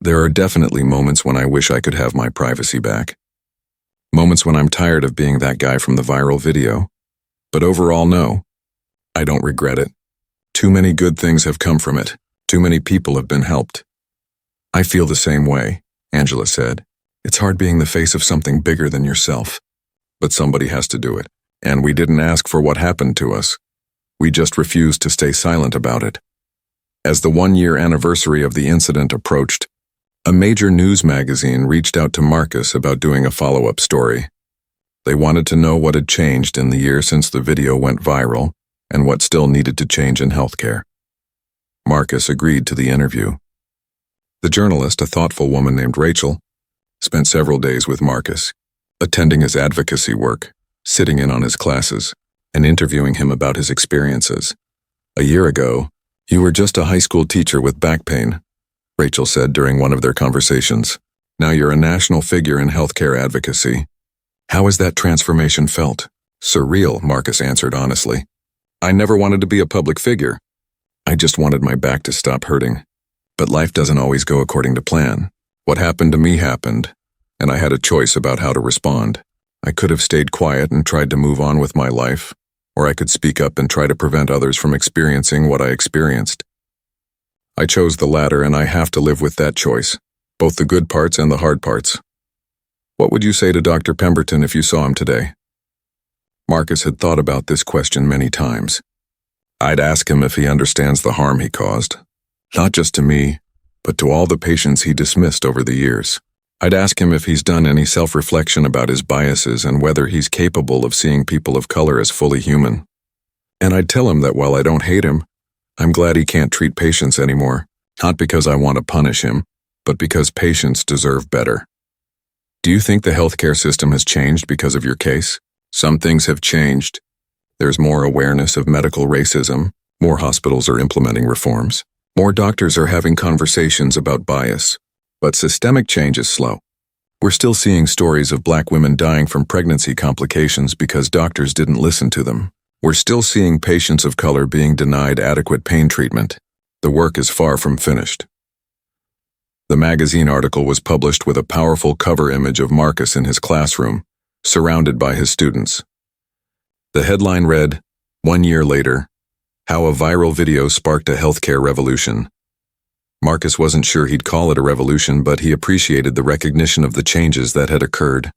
"There are definitely moments when I wish I could have my privacy back. Moments when I'm tired of being that guy from the viral video. But overall, no. I don't regret it. Too many good things have come from it. Too many people have been helped." "I feel the same way," Angela said. "It's hard being the face of something bigger than yourself. But somebody has to do it. And we didn't ask for what happened to us. We just refused to stay silent about it." As the one-year anniversary of the incident approached, a major news magazine reached out to Marcus about doing a follow-up story. They wanted to know what had changed in the year since the video went viral and what still needed to change in healthcare. Marcus agreed to the interview. The journalist, a thoughtful woman named Rachel, spent several days with Marcus, attending his advocacy work, sitting in on his classes, and interviewing him about his experiences. "A year ago, you were just a high school teacher with back pain," Rachel said during one of their conversations. "Now you're a national figure in healthcare advocacy. How has that transformation felt?" "Surreal," Marcus answered honestly. "I never wanted to be a public figure. I just wanted my back to stop hurting. But life doesn't always go according to plan. What happened to me happened, and I had a choice about how to respond. I could have stayed quiet and tried to move on with my life, or I could speak up and try to prevent others from experiencing what I experienced. I chose the latter, and I have to live with that choice, both the good parts and the hard parts." "What would you say to Dr. Pemberton if you saw him today?" Marcus had thought about this question many times. "I'd ask him if he understands the harm he caused, not just to me, but to all the patients he dismissed over the years. I'd ask him if he's done any self-reflection about his biases and whether he's capable of seeing people of color as fully human. And I'd tell him that while I don't hate him, I'm glad he can't treat patients anymore, not because I want to punish him, but because patients deserve better." "Do you think the healthcare system has changed because of your case?" "Some things have changed. There's more awareness of medical racism, more hospitals are implementing reforms, more doctors are having conversations about bias, but systemic change is slow. We're still seeing stories of Black women dying from pregnancy complications because doctors didn't listen to them. We're still seeing patients of color being denied adequate pain treatment. The work is far from finished." The magazine article was published with a powerful cover image of Marcus in his classroom, surrounded by his students. The headline read, "1 year later, how a viral video sparked a healthcare revolution." Marcus wasn't sure he'd call it a revolution, but he appreciated the recognition of the changes that had occurred.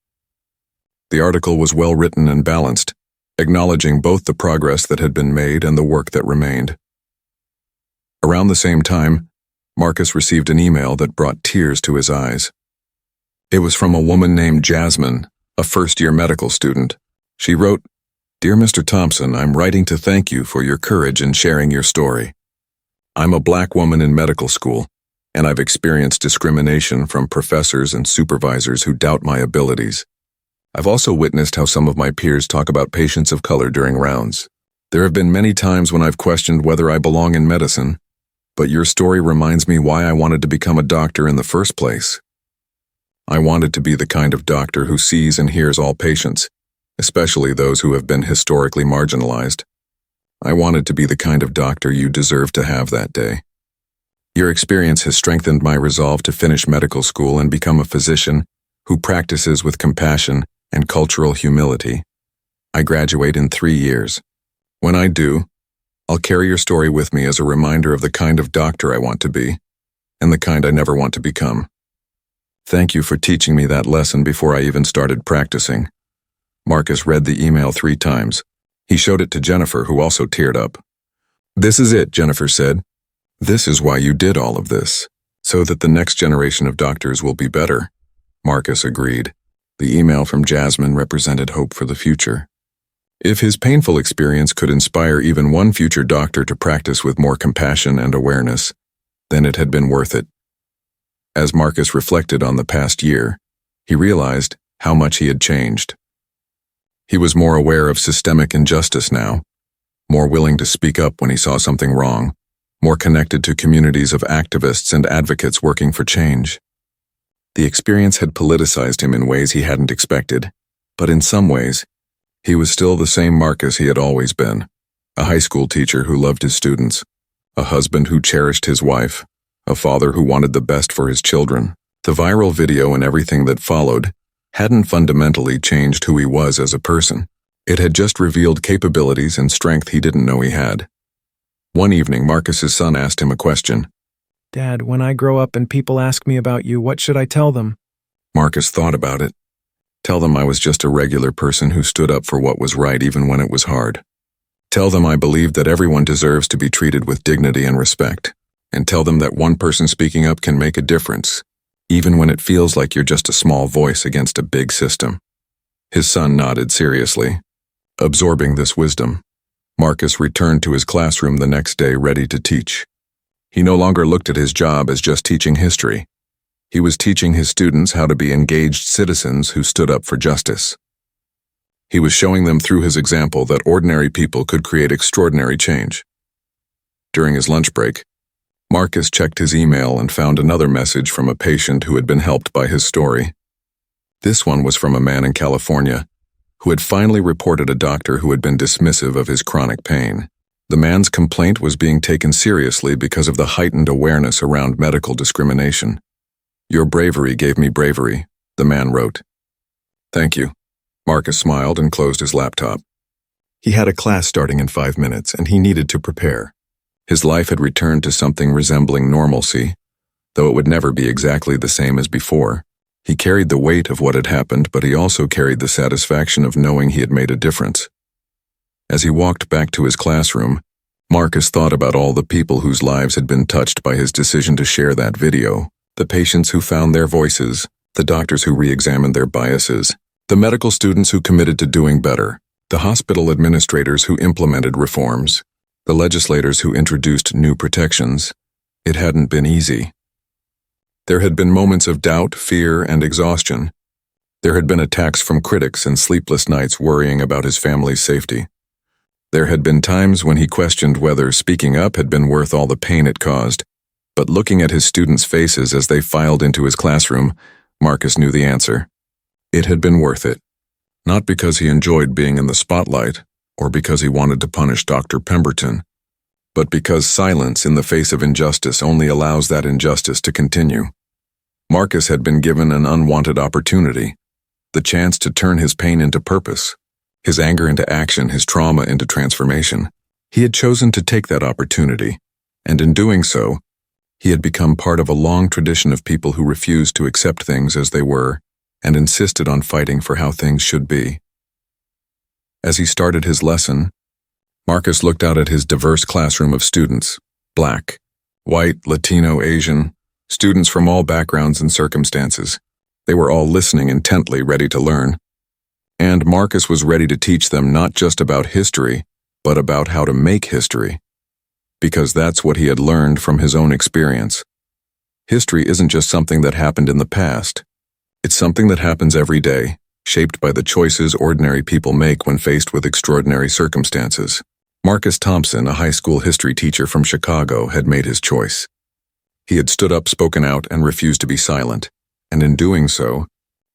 The article was well written and balanced, acknowledging both the progress that had been made and the work that remained. Around the same time, Marcus received an email that brought tears to his eyes. It was from a woman named Jasmine, a first-year medical student. She wrote, "Dear Mr. Thompson, I'm writing to thank you for your courage in sharing your story. I'm a Black woman in medical school, and I've experienced discrimination from professors and supervisors who doubt my abilities. I've also witnessed how some of my peers talk about patients of color during rounds. There have been many times when I've questioned whether I belong in medicine, but your story reminds me why I wanted to become a doctor in the first place. I wanted to be the kind of doctor who sees and hears all patients, especially those who have been historically marginalized. I wanted to be the kind of doctor you deserve to have that day. Your experience has strengthened my resolve to finish medical school and become a physician who practices with compassion and cultural humility. I graduate in 3 years. When I do, I'll carry your story with me as a reminder of the kind of doctor I want to be, and the kind I never want to become. Thank you for teaching me that lesson before I even started practicing. Marcus read the email 3 times. He showed it to Jennifer, who also teared up. "This is it," Jennifer said. "This is why you did all of this, so that the next generation of doctors will be better." Marcus agreed. The email from Jasmine represented hope for the future. If his painful experience could inspire even one future doctor to practice with more compassion and awareness, then it had been worth it. As Marcus reflected on the past year, he realized how much he had changed. He was more aware of systemic injustice now, more willing to speak up when he saw something wrong, more connected to communities of activists and advocates working for change. The experience had politicized him in ways he hadn't expected, but in some ways, he was still the same Marcus he had always been, a high school teacher who loved his students, a husband who cherished his wife, a father who wanted the best for his children. The viral video and everything that followed hadn't fundamentally changed who he was as a person. It had just revealed capabilities and strength he didn't know he had. One evening, Marcus's son asked him a question.
"Dad, when I grow up and people ask me about you, what should I tell them?"
Marcus thought about it. Tell them I was just a regular person who stood up for what was right even when it was hard. Tell them I believed that everyone deserves to be treated with dignity and respect. And tell them that one person speaking up can make a difference, even when it feels like you're just a small voice against a big system. His son nodded seriously. Absorbing this wisdom, Marcus returned to his classroom the next day ready to teach. He no longer looked at his job as just teaching history. He was teaching his students how to be engaged citizens who stood up for justice. He was showing them through his example that ordinary people could create extraordinary change. During his lunch break, Marcus checked his email and found another message from a patient who had been helped by his story. This one was from a man in California who had finally reported a doctor who had been dismissive of his chronic pain. The man's complaint was being taken seriously because of the heightened awareness around medical discrimination. "Your bravery gave me bravery," the man wrote. "Thank you." Marcus smiled and closed his laptop. He had a class starting in 5 minutes, and he needed to prepare. His life had returned to something resembling normalcy, though it would never be exactly the same as before. He carried the weight of what had happened, but he also carried the satisfaction of knowing he had made a difference. As he walked back to his classroom, Marcus thought about all the people whose lives had been touched by his decision to share that video. The patients who found their voices, the doctors who re-examined their biases, the medical students who committed to doing better, the hospital administrators who implemented reforms, the legislators who introduced new protections. It hadn't been easy. There had been moments of doubt, fear, and exhaustion. There had been attacks from critics and sleepless nights worrying about his family's safety. There had been times when he questioned whether speaking up had been worth all the pain it caused. But looking at his students' faces as they filed into his classroom, Marcus knew the answer. It had been worth it. Not because he enjoyed being in the spotlight, or because he wanted to punish Dr. Pemberton, but because silence in the face of injustice only allows that injustice to continue. Marcus had been given an unwanted opportunity, the chance to turn his pain into purpose, his anger into action, his trauma into transformation. He had chosen to take that opportunity, and in doing so, he had become part of a long tradition of people who refused to accept things as they were and insisted on fighting for how things should be. As he started his lesson, Marcus looked out at his diverse classroom of students, Black, white, Latino, Asian, students from all backgrounds and circumstances. They were all listening intently, ready to learn. And Marcus was ready to teach them not just about history, but about how to make history, because that's what he had learned from his own experience. History isn't just something that happened in the past. It's something that happens every day, shaped by the choices ordinary people make when faced with extraordinary circumstances. Marcus Thompson, a high school history teacher from Chicago, had made his choice. He had stood up, spoken out, and refused to be silent, and in doing so,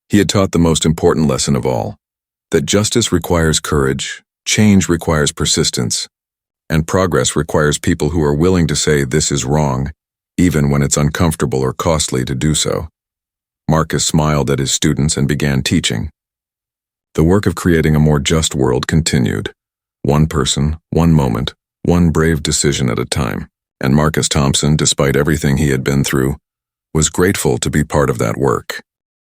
he had taught the most important lesson of all, that justice requires courage, change requires persistence, and progress requires people who are willing to say this is wrong, even when it's uncomfortable or costly to do so. Marcus smiled at his students and began teaching. The work of creating a more just world continued, one person, one moment, one brave decision at a time. And Marcus Thompson, despite everything he had been through, was grateful to be part of that work.